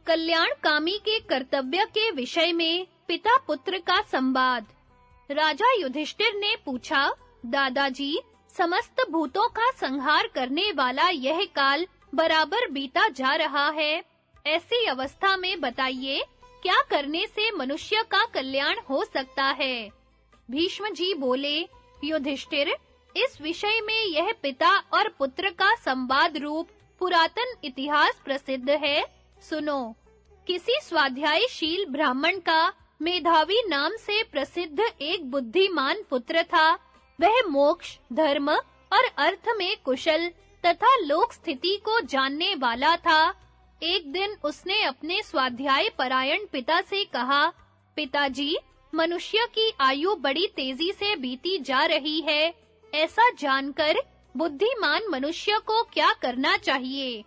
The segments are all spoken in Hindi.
कल्याणकामी के कर्तव्य के विषय में पिता पुत्र का संवाद। राजा युधिष्ठिर ने पूछा, दादाजी, समस्त भूतों का संहार करने वाला यह काल बराबर बीता जा रहा है। ऐसी अवस्था में बताइए, क्या करने से मनुष्य का कल्याण हो सकता है? भीष्म जी बोले, युधिष्ठिर, इस विषय में यह पिता और पुत्र का संवाद रूप पुरातन इतिहास प्रसिद्ध है। सुनो। किसी स्वाध्यायशील ब्राह्मण का मेधावी नाम से प्रसिद्ध एक बुद्धिमान पुत्र था। वह मोक्ष, धर्म और अर्थ में कुशल तथा लोक स्थिति को जानने वाला था। एक दिन उसने अपने स्वाध्याय परायण पिता से कहा, पिताजी, मनुष्य की आयु बड़ी तेजी से बीती जा रही है। ऐसा जानकर बुद्धिमान मनुष्य को क्या करना चाहिए?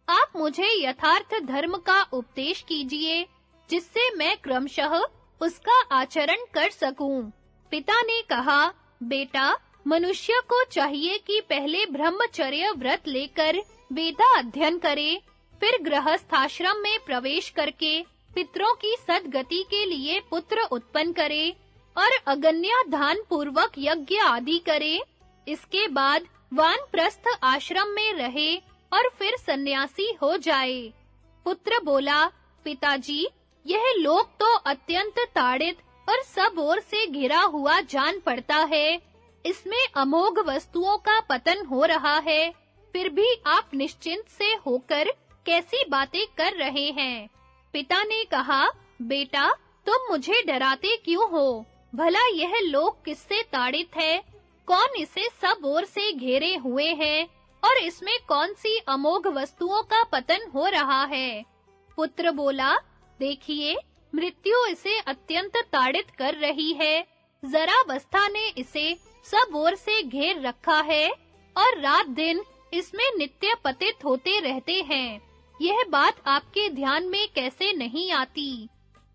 आप मुझे यथार्थ धर्म का उपदेश कीजिए, जिससे मैं क्रमशः उसका आचरण कर सकूं। पिता ने कहा, बेटा, मनुष्य को चाहिए कि पहले ब्रह्मचर्य व्रत लेकर वेदा अध्ययन करे, फिर गृहस्थाश्रम में प्रवेश करके पितरों की सद्गति के लिए पुत्र उत्पन्न करे और अगन्या दान पूर्वक यज्ञ आदि करे। इसके बाद वानप्रस्थ आश्रम में रहे और फिर सन्यासी हो जाए। पुत्र बोला, पिताजी, यह लोक तो अत्यंत ताड़ित और सब ओर से घिरा हुआ जान पड़ता है। इसमें अमोघ वस्तुओं का पतन हो रहा है। फिर भी आप निश्चिंत से होकर कैसी बातें कर रहे हैं? पिता ने कहा, बेटा, तुम मुझे डराते क्यों हो? भला यह लोक किससे ताड़ित है? कौन इसे सब ओर से घेरे हुए है? और इसमें कौन सी अमोघ वस्तुओं का पतन हो रहा है? पुत्र बोला, देखिए, मृत्यु इसे अत्यंत ताड़ित कर रही है। जरावस्था ने इसे सब ओर से घेर रखा है और रात दिन इसमें नित्य पतित होते रहते हैं। यह बात आपके ध्यान में कैसे नहीं आती?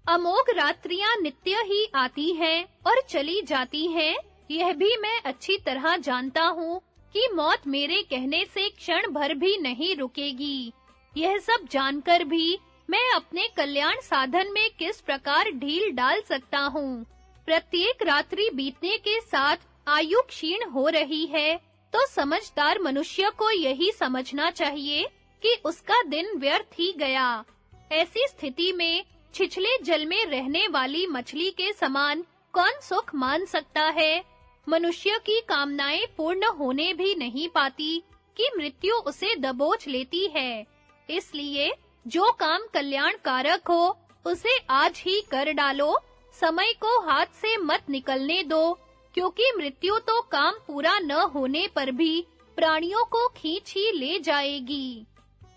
अमोघ रात्रियां नित्य ही आती हैं और चली जाती हैं। यह भी मैं अच्छी तरह जानता हूँ कि मौत मेरे कहने से क्षण भर भी नहीं रुकेगी। यह सब जानकर भी मैं अपने कल्याण साधन में किस प्रकार ढील डाल सकता हूँ? प्रत्येक रात्रि बीतने के साथ आयु क्षीण हो रही है, तो समझदार मनुष्य को यही समझना चाहिए कि उसका दिन व्यर्थ ही गया। ऐसी स्थिति में छिछले जल में रहने वाली मछली के समान कौन सुख मान सकता है? मनुष्य की कामनाएं पूर्ण होने भी नहीं पाती कि मृत्यु उसे दबोच लेती है। इसलिए जो काम कल्याणकारक हो, उसे आज ही कर डालो। समय को हाथ से मत निकलने दो, क्योंकि मृत्यु तो काम पूरा न होने पर भी प्राणियों को खींच ही ले जाएगी।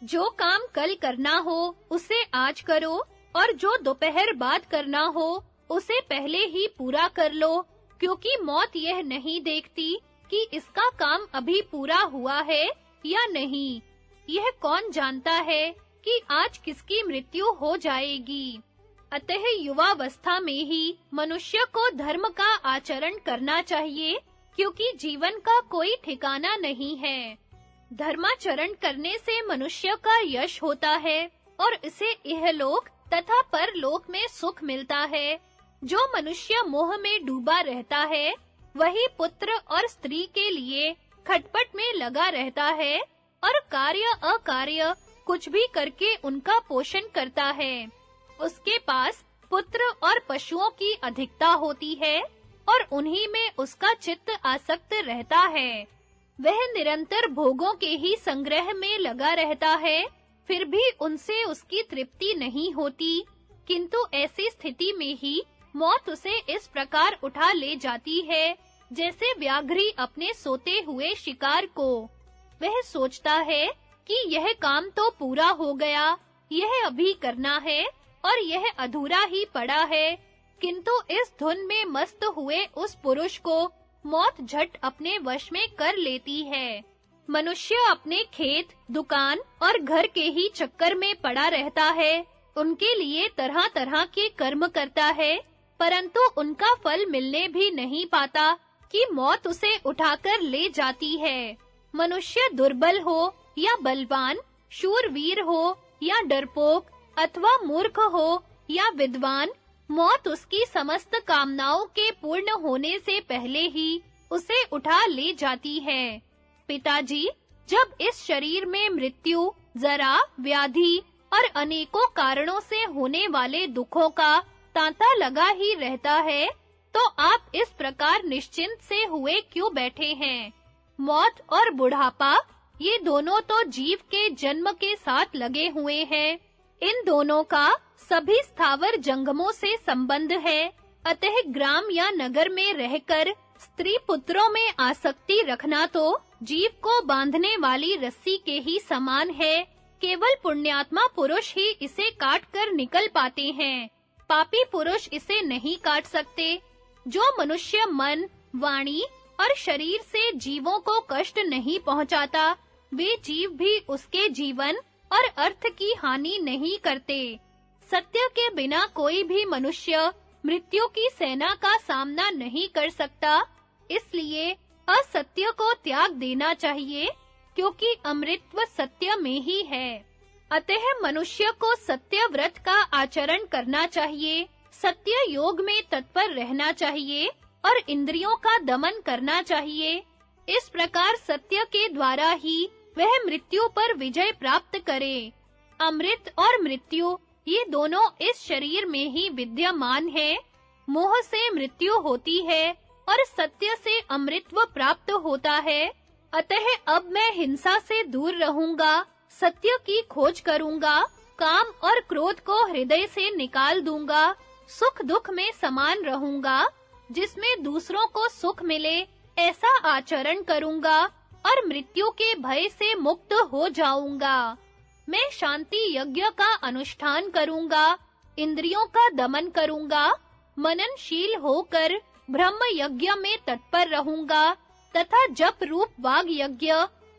जो काम कल करना हो, उसे आज करो, और जो दोपहर बाद करना हो, उसे पहले ही पूरा कर लो, क्योंकि मौत यह नहीं देखती कि इसका काम अभी पूरा हुआ है या नहीं। यह कौन जानता है कि आज किसकी मृत्यु हो जाएगी? अतः युवावस्था में ही मनुष्य को धर्म का आचरण करना चाहिए, क्योंकि जीवन का कोई ठिकाना नहीं है। धर्माचरण करने से मनुष्य का यश होता है और इसे इहलोक तथा परलोक में सुख मिलता है। जो मनुष्य मोह में डूबा रहता है, वही पुत्र और स्त्री के लिए खटपट में लगा रहता है और कार्य अकार्य कुछ भी करके उनका पोषण करता है। उसके पास पुत्र और पशुओं की अधिकता होती है और उन्हीं में उसका चित्त आसक्त रहता है। वह निरंतर भोगों के ही संग्रह में लगा रहता है, फिर भी उनसे उसकी तृप्ति नहीं होती। किंतु ऐसी स्थिति में ही मौत उसे इस प्रकार उठा ले जाती है, जैसे व्याघ्री अपने सोते हुए शिकार को। वह सोचता है कि यह काम तो पूरा हो गया, यह अभी करना है और यह अधूरा ही पड़ा है। किंतु इस धुन में मस्त हुए उस पुरुष को मौत झट अपने वश में कर लेती है। मनुष्य अपने खेत, दुकान और घर के ही चक्कर में पड़ा रहता है। उनके लिए तरह-तरह के कर्म करता है, परंतु उनका फल मिलने भी नहीं पाता कि मौत उसे उठाकर ले जाती है। मनुष्य दुर्बल हो या बलवान, शूरवीर हो या डरपोक, अथवा मूर्ख हो या विद्वान, मौत उसकी समस्त कामनाओं के पूर्ण होने से पहले ही उसे उठा ले जाती है। पिताजी, जब इस शरीर में मृत्यु, जरा, व्याधि और अनेकों कारणों से होने वाले दुखों का तांता लगा ही रहता है, तो आप इस प्रकार निश्चिंत से हुए क्यों बैठे हैं? मौत और बुढ़ापा, ये दोनों तो जीव के जन्म के साथ लगे हुए हैं। इन दोनों का सभी स्थावर जंगमों से संबंध है। अतः ग्राम या नगर में रहकर स्त्री पुत्रों में आसक्ति रखना तो जीव को बांधने वाली रस्सी के ही समान है। केवल पुण्यात्मा पुरुष ही इसे काट कर निकल पाते हैं। पापी पुरुष इसे नहीं काट सकते। जो मनुष्य मन, वाणी और शरीर से जीवों को कष्ट नहीं पहुंचाता, वे जीव भी उसके जीवन और अर्थ की हानि नहीं करते। सत्य के बिना कोई भी मनुष्य मृत्यु की सेना का सामना नहीं कर सकता। इसलिए असत्य को त्याग देना चाहिए, क्योंकि अमृतत्व सत्य में ही है। अतः मनुष्य को सत्य व्रत का आचरण करना चाहिए, सत्य योग में तत्पर रहना चाहिए और इंद्रियों का दमन करना चाहिए। इस प्रकार सत्य के द्वारा ही वह मृत्यु पर विजय प्राप्त करे। अमृत और मृत्यु, ये दोनों इस शरीर में ही विद्यमान है। मोह से मृत्यु होती है और सत्य से अमृतत्व प्राप्त होता है। अतः अब मैं हिंसा से दूर रहूंगा, सत्य की खोज करूंगा, काम और क्रोध को हृदय से निकाल दूंगा, सुख दुख में समान रहूंगा, जिसमें दूसरों को सुख मिले ऐसा आचरण करूंगा और मृत्यु के भय से मुक्त हो जाऊंगा। मैं शांति यज्ञ का अनुष्ठान करूंगा, इंद्रियों का दमन करूंगा, मननशील होकर ब्रह्म यज्ञ में तत्पर रहूंगा तथा जप रूप वाग यज्ञ,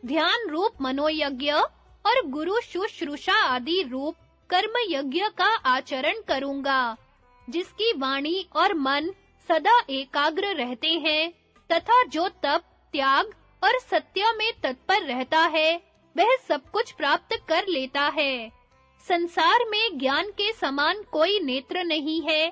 ध्यान रूप मनोयज्ञ और गुरु शुश्रूषा आदि रूप कर्म यज्ञ का आचरण करूंगा। जिसकी वाणी और मन सदा एकाग्र रहते हैं तथा जो तप, त्याग और सत्य में तत्पर रहता है, वह सब कुछ प्राप्त कर लेता है। संसार में ज्ञान के समान कोई नेत्र नहीं है,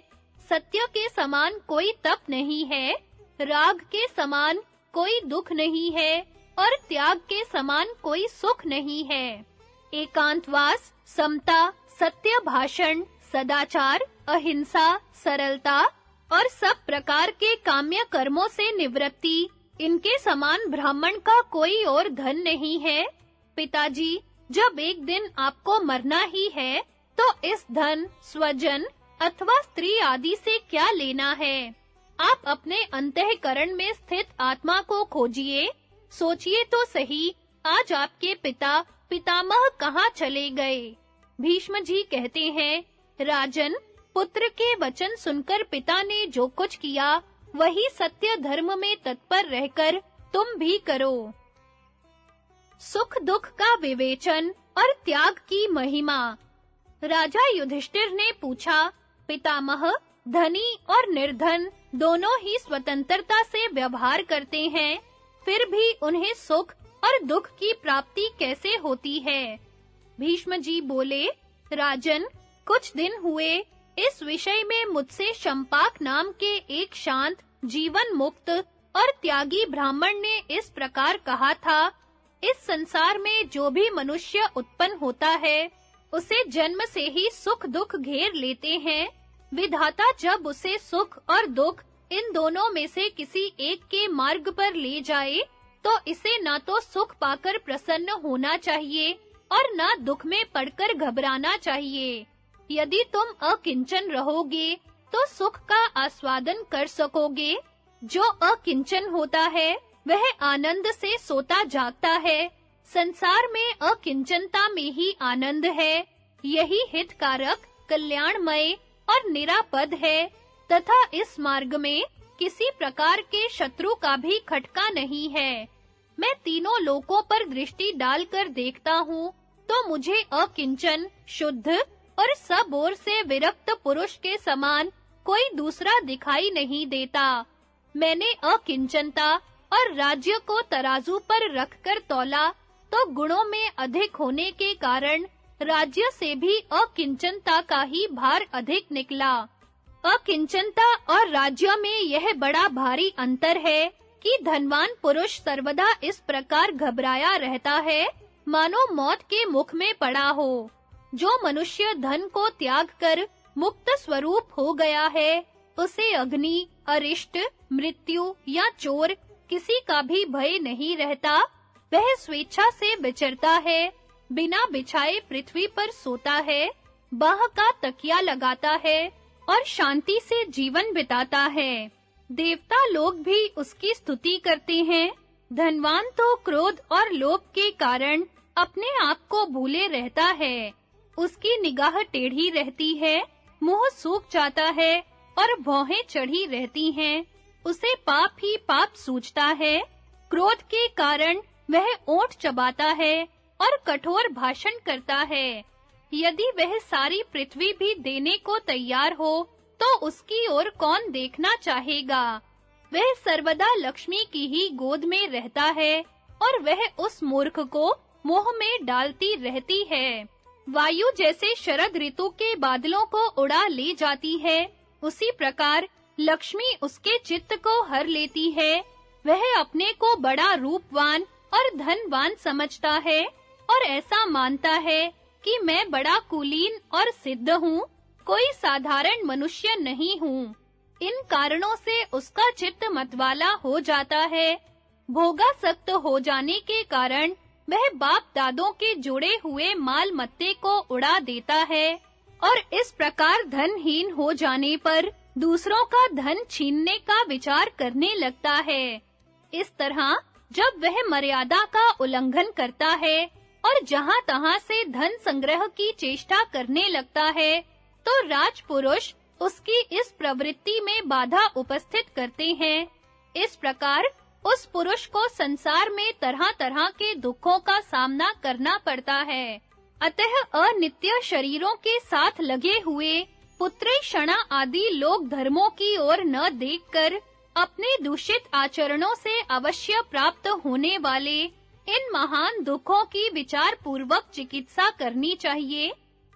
सत्य के समान कोई तप नहीं है, राग के समान कोई दुख नहीं है और त्याग के समान कोई सुख नहीं है। एकांतवास, समता, सत्य भाषण, सदाचार, अहिंसा, सरलता और सब प्रकार के काम्य कर्मों से निवृत्ति, इनके समान ब्राह्मण का कोई और धन नहीं है। पिताजी, जब एक दिन आपको मरना ही है, तो इस धन, स्वजन अथवा स्त्री आदि से क्या लेना है? आप अपने अंतःकरण में स्थित आत्मा को खोजिए। सोचिए तो सही, आज आपके पिता, पितामह कहाँ चले गए? भीष्म जी कहते हैं, राजन, पुत्र के वचन सुनकर पिता ने जो कुछ किया, वही सत्य धर्म में तत्पर रहकर तुम भी करो। सुख दुख का विवेचन और त्याग की महिमा। राजा युधिष्ठिर ने पूछा, पितामह, धनी और निर्धन दोनों ही स्वतंत्रता से व्यवहार करते हैं, फिर भी उन्हें सुख और दुख की प्राप्ति कैसे होती है? भीष्म जी बोले, राजन, कुछ दिन हुए इस विषय में मुझसे शंपाक नाम के एक शांत, जीवन मुक्त और त्यागी ब्राह्मण ने इस प्रकार कहा था, इस संसार में जो भी मनुष्य उत्पन्न होता है, उसे जन्म से ही सुख दुख घेर लेते हैं। विधाता जब उसे सुख और दुख इन दोनों में से किसी एक के मार्ग पर ले जाए, तो इसे ना तो सुख पाकर प्रसन्न होना चाहिए और ना दुख में पड़कर घबराना चाहिए। यदि तुम अकिंचन रहोगे, तो सुख का आस्वादन कर सकोगे। जो अकिंचन होता है, वह आनंद से सोता जागता है। संसार में अकिंचनता में ही आनंद है। यही हितकारक, कल्याणमय और निरापद है तथा इस मार्ग में किसी प्रकार के शत्रु का भी खटका नहीं है। मैं तीनों लोकों पर दृष्टि डालकर देखता हूँ, तो मुझे अकिंचन, शुद्ध और सब ओर से विरक्त पुरुष के समान कोई दूसरा दिखाई नहीं देता। मैंने अकिंचनता और राज्य को तराजू पर रखकर तौला, तो गुणों में अधिक होने के कारण राज्य से भी अकिंचनता का ही भार अधिक निकला। अकिंचनता और राज्य में यह बड़ा भारी अंतर है कि धनवान पुरुष सर्वदा इस प्रकार घबराया रहता है मानो मौत के मुख में पड़ा हो। जो मनुष्य धन को त्याग कर मुक्त स्वरूप हो गया है, उसे अग्नि, अरिष्ट, मृत्यु या चोर किसी का भी भय नहीं रहता। वह स्वेच्छा से विचरता है, बिना बिछाए पृथ्वी पर सोता है, बाह का तकिया लगाता है और शांति से जीवन बिताता है। देवता लोग भी उसकी स्तुति करते हैं। धनवान तो क्रोध और लोभ के कारण अपने आप को भूले रहता है। उसकी निगाह टेढ़ी रहती है, मुंह सूख जाता है और भौहें चढ़ी रहती हैं। उसे पाप ही पाप सूझता है। क्रोध के कारण वह ओंठ चबाता है और कठोर भाषण करता है। यदि वह सारी पृथ्वी भी देने को तैयार हो, तो उसकी ओर कौन देखना चाहेगा? वह सर्वदा लक्ष्मी की ही गोद में रहता है और वह उस मूर्ख को मोह में डालती रहती है। वायु जैसे शरद ऋतु के बादलों को उड़ा ले जाती है, उसी प्रकार लक्ष्मी उसके चित्त को हर लेती है। वह अपने को बड़ा रूपवान और धनवान समझता है और ऐसा मानता है कि मैं बड़ा कुलीन और सिद्ध हूँ, कोई साधारण मनुष्य नहीं हूँ। इन कारणों से उसका चित्त मतवाला हो जाता है। भोगासक्त हो जाने के कारण वह बाप दादों के जुड़े हुए माल मत्ते को उड़ा देता है और इस प्रकार धनहीन हो जाने पर दूसरों का धन छीनने का विचार करने लगता है। इस तरह जब वह मर्यादा का उल्लंघन करता है और जहां-तहां से धन संग्रह की चेष्टा करने लगता है, तो राजपुरुष उसकी इस प्रवृत्ति में बाधा उपस्थित करते हैं। इस प्रकार उस पुरुष को संसार में तरह-तरह के दुखों का सामना करना पड़ता है। अतः अनित्य शरीरों के साथ लगे हुए पुत्रेषणा आदि लोक धर्मों की ओर न देखकर अपने दूषित आचरणों से अवश्य प्राप्त होने वाले इन महान दुखों की विचार पूर्वक चिकित्सा करनी चाहिए।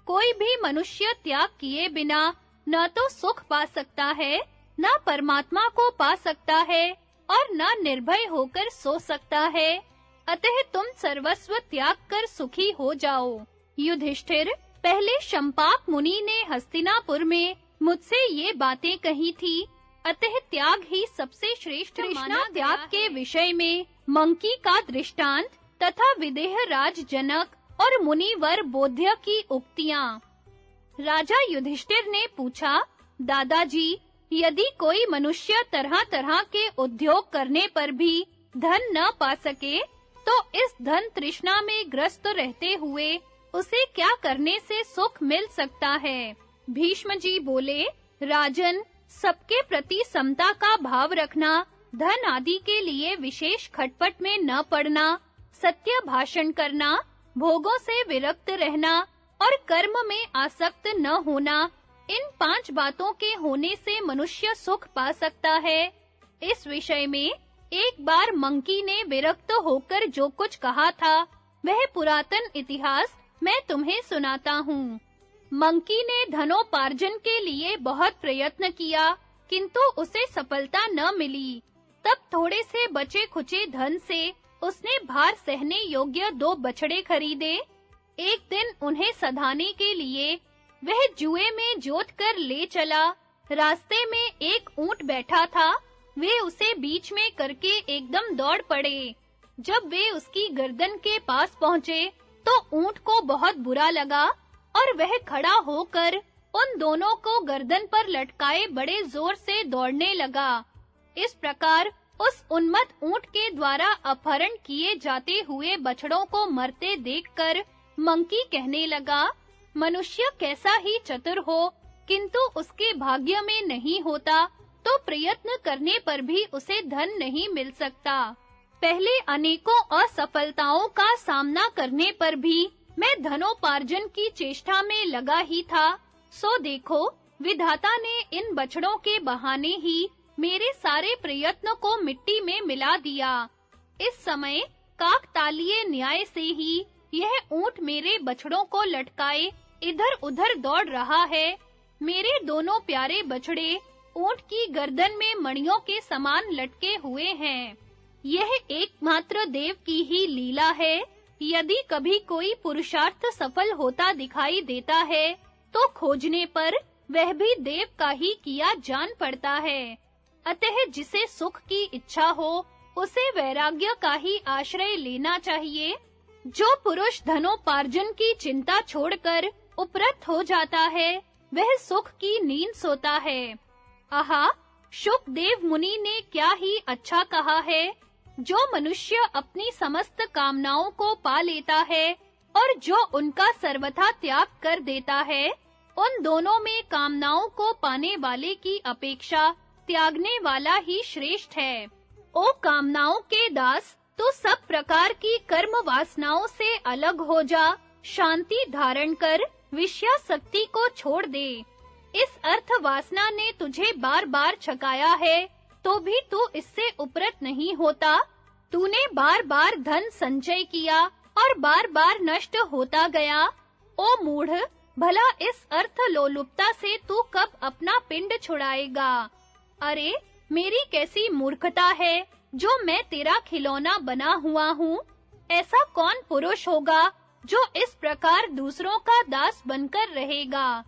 कोई भी मनुष्य त्याग किए बिना न तो सुख पा सकता है, न परमात्मा को पा सकता है और न निर्भय होकर सो सकता है। अतः तुम सर्वस्व त्याग कर सुखी हो जाओ। युधिष्ठिर, पहले शंपाक मुनि ने हस्तिनापुर में मुझसे ये बातें कही थी, अतः त्याग ही सबसे श्रेष्ठ माना। त्याग के विषय में मंकी का दृष्टांत तथा विदेह राज जनक और मुनिवर बोध्य की उक्तियां। राजा युधिष्ठिर ने पूछा, दादाजी, यदि कोई मनुष्य तरह-तरह के उद्योग करने पर भी धन न पा सके, तो इस धन तृष्णा में ग्रस्त रहते हुए उसे क्या करने से सुख मिल सकता है? भीष्म जी बोले, राजन, सबके प्रति समता का भाव रखना, धन आदि के लिए विशेष खटपट में न पड़ना, सत्य भाषण करना, भोगों से विरक्त रहना और कर्म में आसक्त न होना, इन 5 बातों के होने से मनुष्य सुख पा सकता है। इस विषय में एक बार मंकी ने विरक्त होकर जो कुछ कहा था, वह पुरातन इतिहास मैं तुम्हें सुनाता हूँ। मंकी ने धनोपार्जन के लिए बहुत प्रयत्न किया, किंतु उसे सफलता न मिली। तब थोड़े से बचे खुचे धन से उसने भार सहने योग्य 2 बछड़े खरीदे। एक दिन उन्हें सधाने के लिए वह जुए में जोत कर ले चला। रास्ते में एक ऊंट बैठा था, वे उसे बीच में करके एकदम दौड़ पड़े। जब वे उसकी गर्दन के पास पहुंचे, तो ऊंट को बहुत बुरा लगा और वह खड़ा होकर उन दोनों को गर्दन पर लटकाए बड़े जोर से दौड़ने लगा। इस प्रकार उस उन्मत्त ऊंट के द्वारा अपहरण किए जाते हुए बछड़ों को मरते देखकर मंकी कहने लगा, मनुष्य कैसा ही चतुर हो, किंतु उसके भाग्य में नहीं होता, तो प्रयत्न करने पर भी उसे धन नहीं मिल सकता। पहले अनेकों असफलताओं का सामना करने पर भी मैं धनोपार्जन की चेष्टा में लगा ही था। सो देखो, विधाता ने इन बछड़ों के बहाने ही मेरे सारे प्रयत्न को मिट्टी में मिला दिया। इस समय काकतालीय न्याय से ही यह ऊंट मेरे बछड़ों को लटकाए इधर-उधर दौड़ रहा है। मेरे दोनों प्यारे बछड़े ऊंट की गर्दन में मणियों के समान लटके हुए हैं। यह एकमात्र देव की ही लीला है। यदि कभी कोई पुरुषार्थ सफल होता दिखाई देता है, तो खोजने पर वह भी देव का ही किया जान पड़ता है। अतः जिसे सुख की इच्छा हो, उसे वैराग्य का ही आश्रय लेना चाहिए। जो पुरुष धनोपार्जन की चिंता छोड़कर उपरत हो जाता है, वह सुख की नींद सोता है। आहा, शुकदेव मुनि ने क्या ही अच्छा कहा है। जो मनुष्य अपनी समस्त कामनाओं को पा लेता है और जो उनका सर्वथा त्याग कर देता है, उन दोनों में कामनाओं को पाने वाले की अपेक्षा त्यागने वाला ही श्रेष्ठ है। ओ कामनाओं के दास, तो सब प्रकार की कर्म वासनाओं से अलग हो जा, शांति धारण कर विषयासक्ति को छोड़ दे। इस अर्थ वासना ने तुझे बार-बार छकाया है, तो भी तू इससे उपरत नहीं होता। तूने बार-बार धन संचय किया और बार-बार नष्ट होता गया। ओ मूढ़, भला इस अर्थ लोलुपता से तू कब अपना पिंड छुड़ाएगा? अरे, मेरी कैसी मूर्खता है जो मैं तेरा खिलौना बना हुआ हूँ। ऐसा कौन पुरुष होगा जो इस प्रकार दूसरों का दास बनकर रहेगा?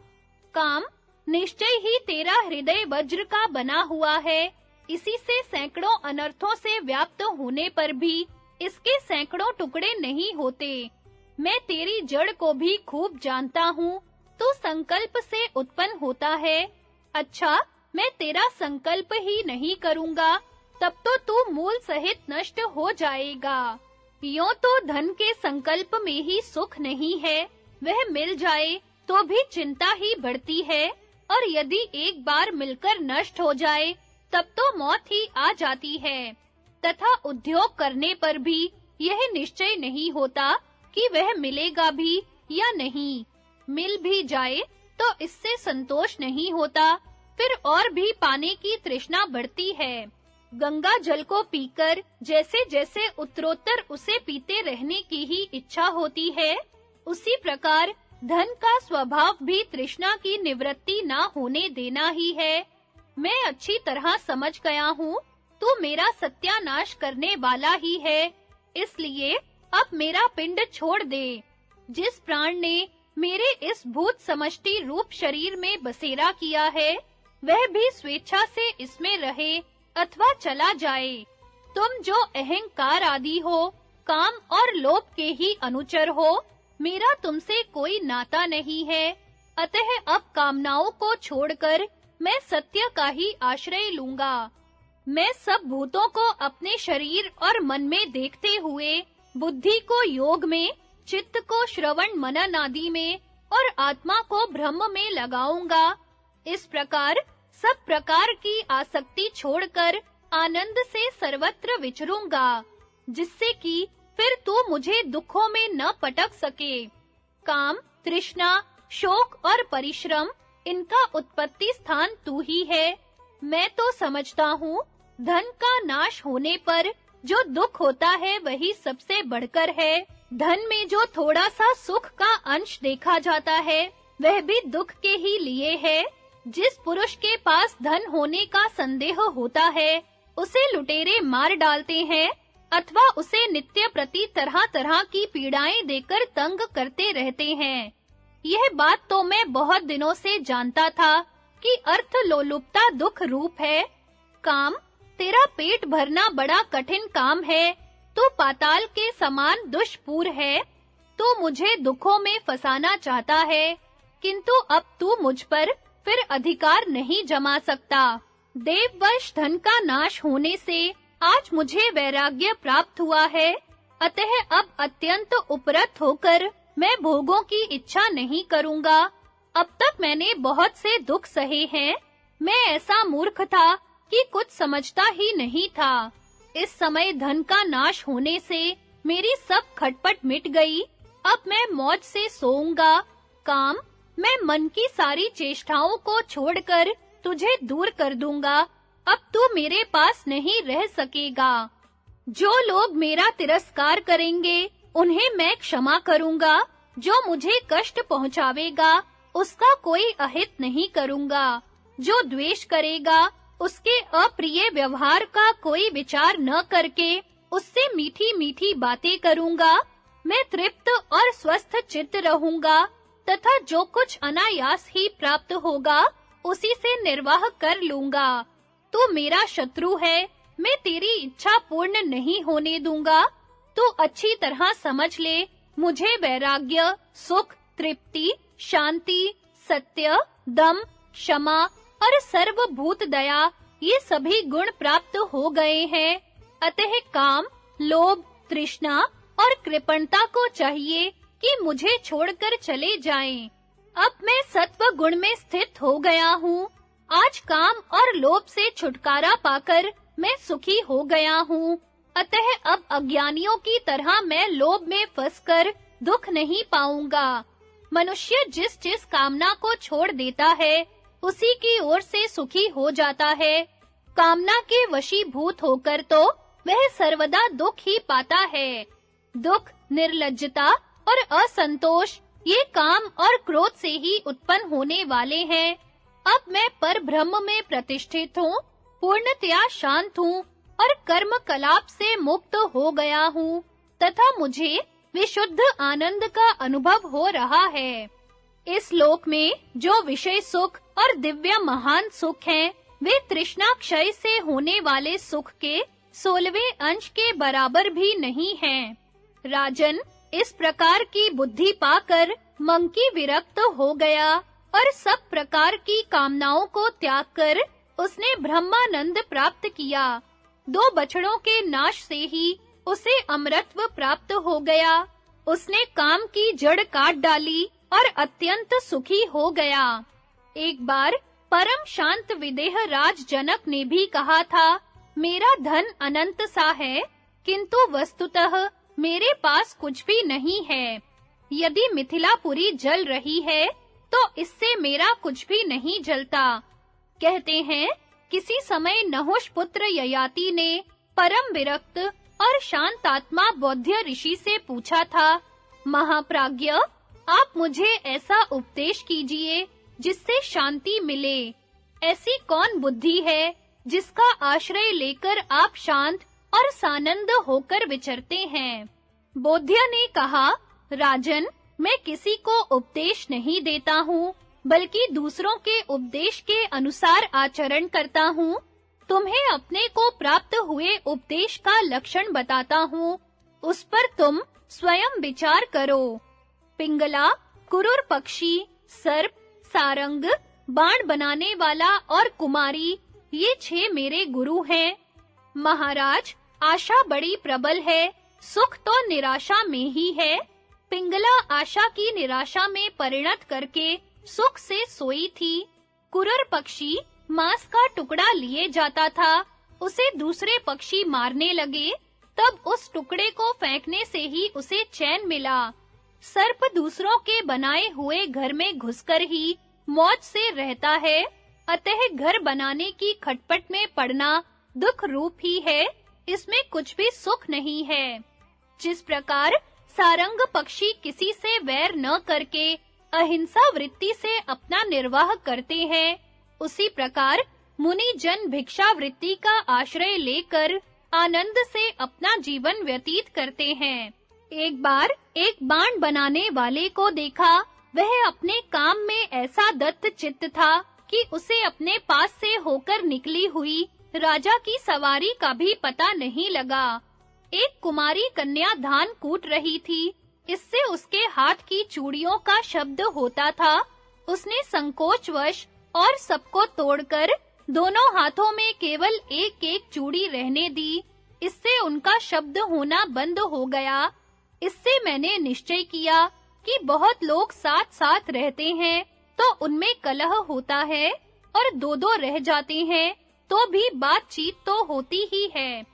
काम निश्चय ही तेरा हृदय वज्र का बना हुआ है। इसी से सैकड़ों अनर्थों से व्याप्त होने पर भी इसके सैकड़ों टुकड़े नहीं होते। मैं तेरी जड़ को भी खूब जानता हूँ। तू संकल्प से उत्पन्न होता है। अच्छा, मैं तेरा संकल्प ही नहीं करूँगा, तब तो तू मूल सहित नष्ट हो जाएगा। यों तो धन के संकल्प में ही सुख नहीं है, वह मिल जाए तो भी चिंता ही बढ़ती है, और यदि एक बार मिलकर नष्ट हो जाए, तब तो मौत ही आ जाती है। तथा उद्योग करने पर भी यह निश्चय नहीं होता कि वह मिलेगा भी या नहीं। मिल भी जाए तो इससे संतोष नहीं होता, फिर और भी पाने की तृष्णा बढ़ती है। गंगा जल को पीकर जैसे-जैसे उत्तरोत्तर उसे पीते रहने की ही इच्छा होती है, उसी प्रकार धन का स्वभाव भी तृष्णा की निवृत्ति ना होने देना ही है। मैं अच्छी तरह समझ गया हूँ, तू मेरा सत्यानाश करने वाला ही है, इसलिए अब मेरा पिंड छोड़ दे। जिस प्राण ने मेरे इस भूत समष्टि रूप शरीर में बसेरा किया है, वह भी स्वेच्छा से इसमें रहे अथवा चला जाए। तुम जो अहंकार आदि हो, काम और लोभ के ही अनुचर हो, मेरा तुमसे कोई नाता नहीं है। अतः अब कामनाओं को छोड़कर मैं सत्य का ही आश्रय लूंगा। मैं सब भूतों को अपने शरीर और मन में देखते हुए, बुद्धि को योग में, चित्त को श्रवण मनन आदि में और आत्मा को ब्रह्म में लगाऊंगा। इस प्रकार सब प्रकार की आसक्ति छोड़कर आनंद से सर्वत्र विचरूंगा, जिससे कि फिर तू मुझे दुखों में न पटक सके। काम, तृष्णा, शोक और परिश्रम, इनका उत्पत्ति स्थान तू ही है। मैं तो समझता हूँ, धन का नाश होने पर जो दुख होता है वही सबसे बढ़कर है। धन में जो थोड़ा सा सुख का अंश देखा जाता है, वह भी दुख के ही लिए है। जिस पुरुष के पास धन होने का संदेह होता है, उसे लुटेरे मार डालते हैं अथवा उसे नित्य प्रति तरह-तरह की पीड़ाएं देकर तंग करते रहते हैं। यह बात तो मैं बहुत दिनों से जानता था कि अर्थ लोलुपता दुख रूप है। काम, तेरा पेट भरना बड़ा कठिन काम है। तू पाताल के समान दुष्पूर है। तू मुझे दुखों में फंसाना चाहता है, किंतु अब तू मुझ पर फिर अधिकार नहीं जमा सकता। देववश धन का नाश होने से आज मुझे वैराग्य प्राप्त हुआ है। अतः अब अत्यंत उपरत होकर मैं भोगों की इच्छा नहीं करूंगा। अब तक मैंने बहुत से दुख सहे हैं। मैं ऐसा मूर्ख था कि कुछ समझता ही नहीं था। इस समय धन का नाश होने से मेरी सब खटपट मिट गई। अब मैं मौज से सोऊंगा। काम, मैं मन की सारी चेष्टाओं को छोड़कर तुझे दूर कर दूंगा। अब तू मेरे पास नहीं रह सकेगा। जो लोग मेरा तिरस्कार करेंगे, उन्हें मैं क्षमा करूंगा। जो मुझे कष्ट पहुंचावेगा उसका कोई अहित नहीं करूंगा। जो द्वेष करेगा उसके अप्रिय व्यवहार का कोई विचार न करके उससे मीठी-मीठी बातें करूंगा। मैं तृप्त और स्वस्थ चित्त रहूंगा तथा जो कुछ अनायास ही प्राप्त होगा उसी से निर्वाह कर लूंगा। तू मेरा शत्रु है, मैं तेरी इच्छा पूर्ण नहीं होने दूंगा। तू अच्छी तरह समझ ले, मुझे वैराग्य, सुख, तृप्ति, शांति, सत्य, दम, क्षमा और सर्वभूत दया ये सभी गुण प्राप्त हो गए हैं। अतः काम, लोभ, तृष्णा और कृपणता को चाहिए कि मुझे छोड़कर चले जाएं। अब मैं सत्व गुण में स्थित हो गया हूँ। आज काम और लोभ से छुटकारा पाकर मैं सुखी हो गया हूँ। अतः अब अज्ञानियों की तरह मैं लोभ में फंसकर दुख नहीं पाऊंगा। मनुष्य जिस कामना को छोड़ देता है उसी की ओर से सुखी हो जाता है। कामना के वशीभूत होकर तो वह सर्वदा दुख ही पाता है। दुख, निर्लज्जता और असंतोष ये काम और क्रोध से ही उत्पन्न होने वाले हैं। अब मैं परब्रह्म में प्रतिष्ठित हूँ, पूर्णतया शांत हूँ और कर्म कलाप से मुक्त हो गया हूँ तथा मुझे विशुद्ध आनंद का अनुभव हो रहा है। इस लोक में जो विषय सुख और दिव्य महान सुख हैं, वे तृष्णा क्षय से होने वाले सुख के 16वें अंश के बराबर भी नहीं हैं। राजन, इस प्रकार की बुद्धि पाकर मंकी विरक्त हो गया और सब प्रकार की कामनाओं को त्याग कर उसने ब्रह्मानंद प्राप्त किया। 2 बछड़ों के नाश से ही उसे अमरत्व प्राप्त हो गया। उसने काम की जड़ काट डाली और अत्यंत सुखी हो गया। एक बार परम शांत विदेह राज जनक ने भी कहा था, मेरा धन अनंत सा है, किंतु वस्तुतः मेरे पास कुछ भी नहीं है। यदि मिथिलापुरी जल रही है तो इससे मेरा कुछ भी नहीं जलता। कहते हैं, किसी समय नहुष पुत्र ययाति ने परम विरक्त और शांतात्मा बौद्ध ऋषि से पूछा था, महाप्राज्ञ, आप मुझे ऐसा उपदेश कीजिए जिससे शांति मिले। ऐसी कौन बुद्धि है जिसका आश्रय लेकर आप शांत और सानंद होकर विचरते हैं? बौद्ध ने कहा, राजन, मैं किसी को उपदेश नहीं देता हूँ, बल्कि दूसरों के उपदेश के अनुसार आचरण करता हूँ। तुम्हें अपने को प्राप्त हुए उपदेश का लक्षण बताता हूँ, उस पर तुम स्वयं विचार करो। पिंगला, कुरुर पक्षी, सर्प, सारंग, बाण बनाने वाला और कुमारी, ये 6 मेरे गुरु हैं। महाराज, आशा बड़ी प्रबल है, सुख तो निराशा में ही है। पिंगला आशा की निराशा में परिणत करके सुख से सोई थी। कुरुर पक्षी मांस का टुकड़ा लिए जाता था, उसे दूसरे पक्षी मारने लगे, तब उस टुकड़े को फेंकने से ही उसे चैन मिला। सर्प दूसरों के बनाए हुए घर में घुसकर ही मौज से रहता है, अतः घर बनाने की खटपट में पड़ना दुख रूप ही है, इसमें कुछ भी सुख नहीं है। जिस प्रकार सारंग पक्षी किसी से वैर न करके अहिंसा वृत्ति से अपना निर्वाह करते हैं, उसी प्रकार मुनि जन भिक्षा वृत्ति का आश्रय लेकर आनंद से अपना जीवन व्यतीत करते हैं। एक बार एक बाण बनाने वाले को देखा, वह अपने काम में ऐसा दत्त चित्त था कि उसे अपने पास से होकर निकली हुई राजा की सवारी का भी पता नहीं लगा। एक कुमारी कन्या धान कूट रही थी, इससे उसके हाथ की चूड़ियों का शब्द होता था। उसने संकोचवश और सबको तोड़कर दोनों हाथों में केवल एक-एक चूड़ी रहने दी। इससे उनका शब्द होना बंद हो गया। इससे मैंने निश्चय किया कि बहुत लोग साथ-साथ रहते हैं तो उनमें कलह होता है, और 2-2 रह जाते हैं तो भी बातचीत तो होती ही है।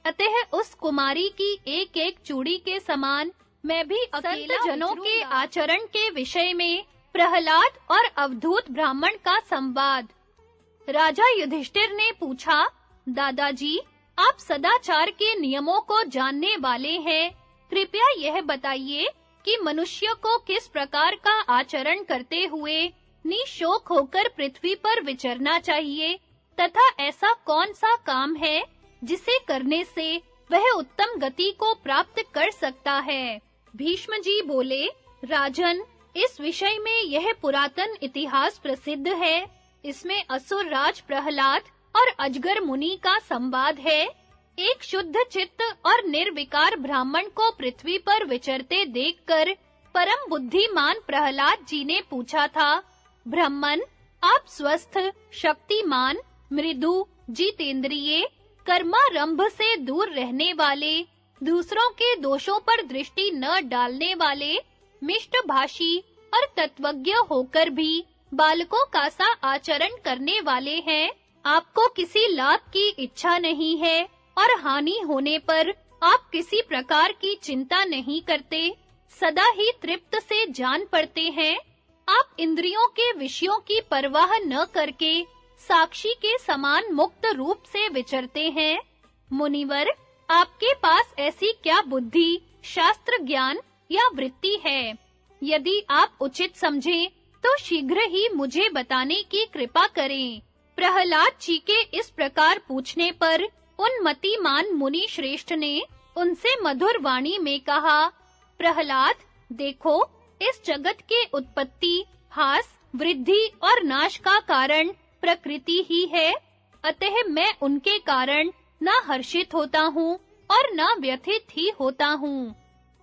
अतः उस कुमारी की एक-एक चूड़ी के समान मैं भी संत जनों के आचरण के विषय में प्रहलाद और अवधूत ब्राह्मण का संवाद। राजा युधिष्ठिर ने पूछा, दादाजी, आप सदाचार के नियमों को जानने वाले हैं, कृपया यह बताइए कि मनुष्य को किस प्रकार का आचरण करते हुए निशोक होकर पृथ्वी पर विचरना चाहिए तथा ऐसा कौन सा काम है जिसे करने से वह उत्तम गति को प्राप्त कर सकता है। भीष्म जी बोले, राजन, इस विषय में यह पुरातन इतिहास प्रसिद्ध है। इसमें असुर राज प्रहलाद और अजगर मुनि का संवाद है। एक शुद्ध चित्त और निर्विकार ब्राह्मण को पृथ्वी पर विचरते देखकर परम बुद्धिमान प्रहलाद जी ने पूछा था, ब्राह्मण, आप स्वस्थ, शक्तिमान, मृदु, जितेंद्रिय, कर्मारंभ से दूर रहने वाले, दूसरों के दोषों पर दृष्टि न डालने वाले, मिष्टभाषी और तत्वज्ञ होकर भी बालकों का सा आचरण करने वाले हैं। आपको किसी लाभ की इच्छा नहीं है और हानि होने पर आप किसी प्रकार की चिंता नहीं करते, सदा ही तृप्त से जान पड़ते हैं। आप इंद्रियों के विषयों की परवाह न करके साक्षी के समान मुक्त रूप से विचरते हैं। मुनिवर, आपके पास ऐसी क्या बुद्धि, शास्त्र ज्ञान या वृत्ति है? यदि आप उचित समझें तो शीघ्र ही मुझे बताने की कृपा करें। प्रहलाद जी के इस प्रकार पूछने पर उन मतिमान मुनि श्रेष्ठ ने उनसे मधुर वाणी में कहा, प्रहलाद, देखो, इस जगत के उत्पत्ति, हास, वृद्धि और नाश का कारण प्रकृति ही है। अतः मैं उनके कारण न हर्षित होता हूँ और न व्यथित ही होता हूँ।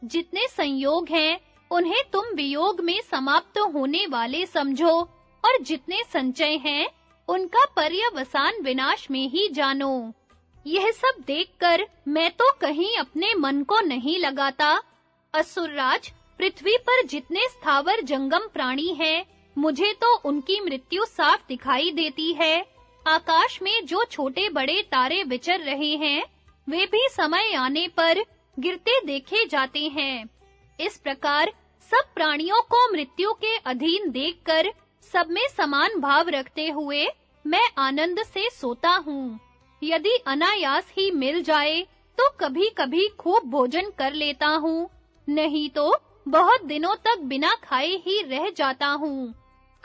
जितने संयोग हैं, उन्हें तुम वियोग में समाप्त होने वाले समझो और जितने संचय हैं, उनका पर्यवसान विनाश में ही जानो। यह सब देखकर मैं तो कहीं अपने मन को नहीं लगाता। असुरराज, पृथ्वी पर जितने स्थावर जंगम प्राणी हैं, मुझे तो उनकी मृत्यु साफ दिखाई देती है। आकाश में जो छोटे-बड़े तारे विचर रहे हैं, वे भी समय आने पर गिरते देखे जाते हैं। इस प्रकार सब प्राणियों को मृत्यु के अधीन देखकर सब में समान भाव रखते हुए मैं आनंद से सोता हूँ। यदि अनायास ही मिल जाए तो कभी-कभी खूब भोजन कर लेता हूँ, नहीं तो बहुत दिनों तक बिना खाए ही रह जाता हूँ।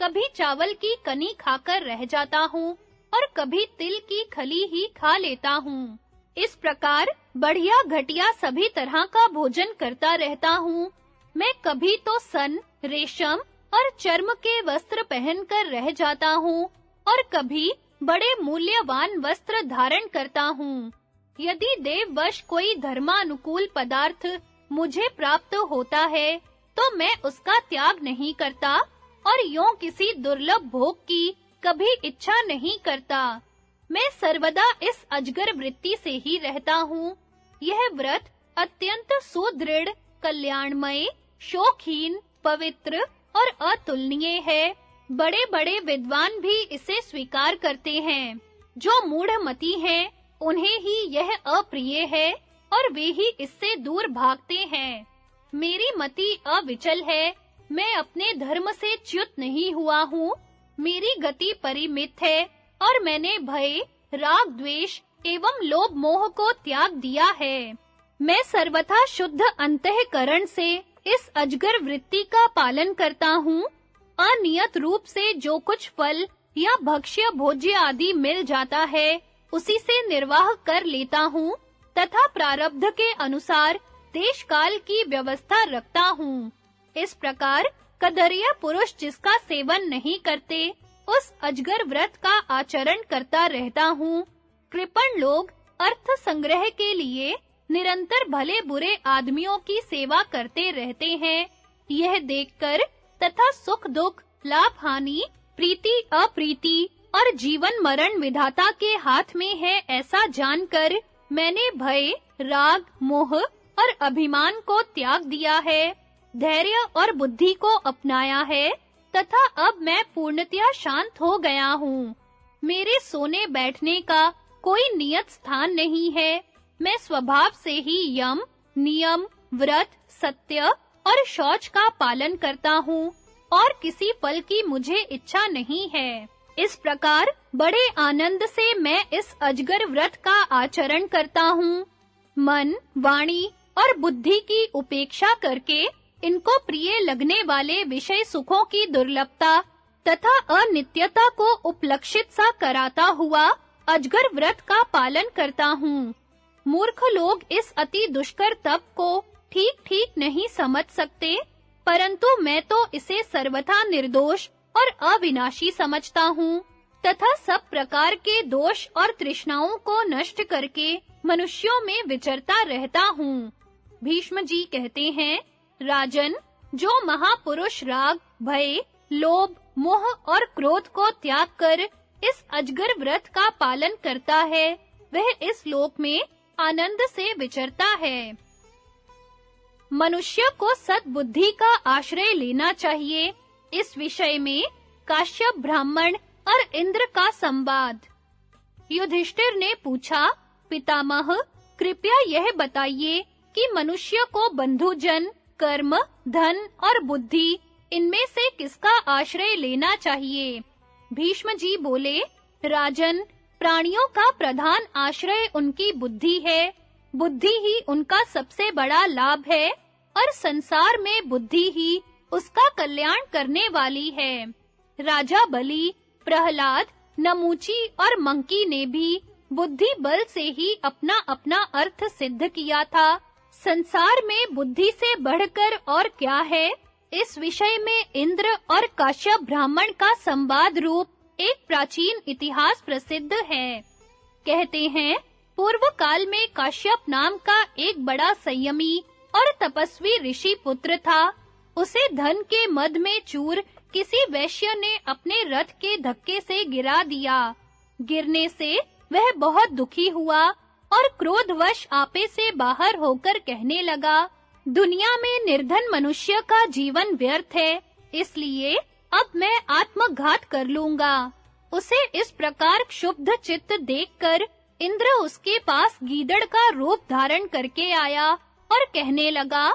कभी चावल की कनी खाकर रह जाता हूँ और कभी तिल की खली ही खा लेता हूँ। इस प्रकार बढ़िया घटिया सभी तरह का भोजन करता रहता हूँ। मैं कभी तो सन, रेशम और चर्म के वस्त्र पहनकर रह जाता हूँ और कभी बड़े मूल्यवान वस्त्र धारण करता हूँ। यदि देववश कोई धर्मानुकूल पदार्थ मुझे प्राप्त होता है, तो मैं उसका त्याग नहीं करता और यों किसी दुर्लभ भोग की कभी इच्छा नहीं करता। मैं सर्वदा इस अजगर वृत्ति से ही रहता हूँ। यह व्रत अत्यंत सुदृढ़, कल्याणमय, शोकहीन, पवित्र और अतुलनीय है। बड़े-बड़े विद्वान भी इसे स्वीकार करते हैं। जो मूढ़मती हैं, उन्हें ही यह अप्रिय है और वे ही इससे दूर भागते हैं। मेरी मति अविचल है। मैं अपने धर्म से च्युत नहीं हुआ हूँ। मेरी गति परिमित है और मैंने भय, राग, द्वेष एवं लोभ मोह को त्याग दिया है। मैं सर्वथा शुद्ध अंतःकरण से इस अजगर वृत्ति का पालन करता हूँ। अनियत रूप से जो कुछ फल या भक्ष्य भोज्य आदि मिल जाता है, उसी से निर्वाह कर लेता हूँ तथा प्रारब्ध के अनुसार देश काल की व्यवस्था रखता हूँ। इस प्रकार कदर्य पुरुष जिसका सेवन नहीं करते, उस अजगर व्रत का आचरण करता रहता हूँ। कृपण लोग अर्थ संग्रह के लिए निरंतर भले बुरे आदमियों की सेवा करते रहते हैं। यह देखकर तथा सुख दुख, लाभ हानि, प्रीति अप्रीति और जीवन मरण विधाता के हाथ में है, ऐसा जानकर मैंने भय, राग, मोह और अभिमान को त्याग दिया है, धैर्य और बुद्धि को अपनाया है तथा अब मैं पूर्णतया शांत हो गया हूँ। मेरे सोने बैठने का कोई नियत स्थान नहीं है। मैं स्वभाव से ही यम, नियम, व्रत, सत्य और शौच का पालन करता हूँ और किसी फल की मुझे इच्छा नहीं है। इस प्रकार बड़े आनंद से मैं इस अजगर व्रत का आचरण करता हूँ। मन, वाणी और बुद्धि की उपेक्षा करके इनको प्रिय लगने वाले विषय सुखों की दुर्लभता तथा अनित्यता को उपलक्षित सा कराता हुआ अजगर व्रत का पालन करता हूँ। मूर्ख लोग इस अति दुष्कर तप को ठीक-ठीक नहीं समझ सकते, परंतु मैं तो इसे सर्वथा निर्दोष और अविनाशी समझता हूँ तथा सब प्रकार के दोष और तृष्णाओं को नष्ट करके मनुष्यों में विचरता रहता हूँ। भीष्म जी कहते हैं, राजन, जो महापुरुष राग, भय, लोभ, मोह और क्रोध को त्याग कर इस अजगर व्रत का पालन करता है, वह इस लोक में आनंद से विचरता है। मनुष्य को सद्बुद्धि का आश्रय लेना चाहिए। इस विषय में काश्यप ब्राह्मण और इंद्र का संवाद। युधिष्ठिर ने पूछा, पितामह, कृपया यह बताइए कि मनुष्य को बंधुजन, कर्म, धन और बुद्धि इनमें से किसका आश्रय लेना चाहिए? भीष्म जी बोले, राजन, प्राणियों का प्रधान आश्रय उनकी बुद्धि है। बुद्धि ही उनका सबसे बड़ा लाभ है और संसार में बुद्धि ही उसका कल्याण करने वाली है। राजा बलि, प्रहलाद, नमूची और मंकी ने भी बुद्धि बल से ही अपना-अपना अर्थ सिद्ध किया था। संसार में बुद्धि से बढ़कर और क्या है? इस विषय में इंद्र और काश्यप ब्राह्मण का संवाद रूप एक प्राचीन इतिहास प्रसिद्ध है। कहते हैं, पूर्व काल में काश्यप नाम का एक बड़ा संयमी और तपस्वी ऋषि पुत्र था। उसे धन के मद में चूर किसी वैश्य ने अपने रथ के धक्के से गिरा दिया। गिरने से वह बहुत दुखी हुआ और क्रोधवश आपे से बाहर होकर कहने लगा, दुनिया में निर्धन मनुष्य का जीवन व्यर्थ है, इसलिए अब मैं आत्मघात कर लूंगा। उसे इस प्रकार क्षुब्ध चित्त देखकर इंद्र उसके पास गीदड़ का रूप धारण करके आया और कहने लगा,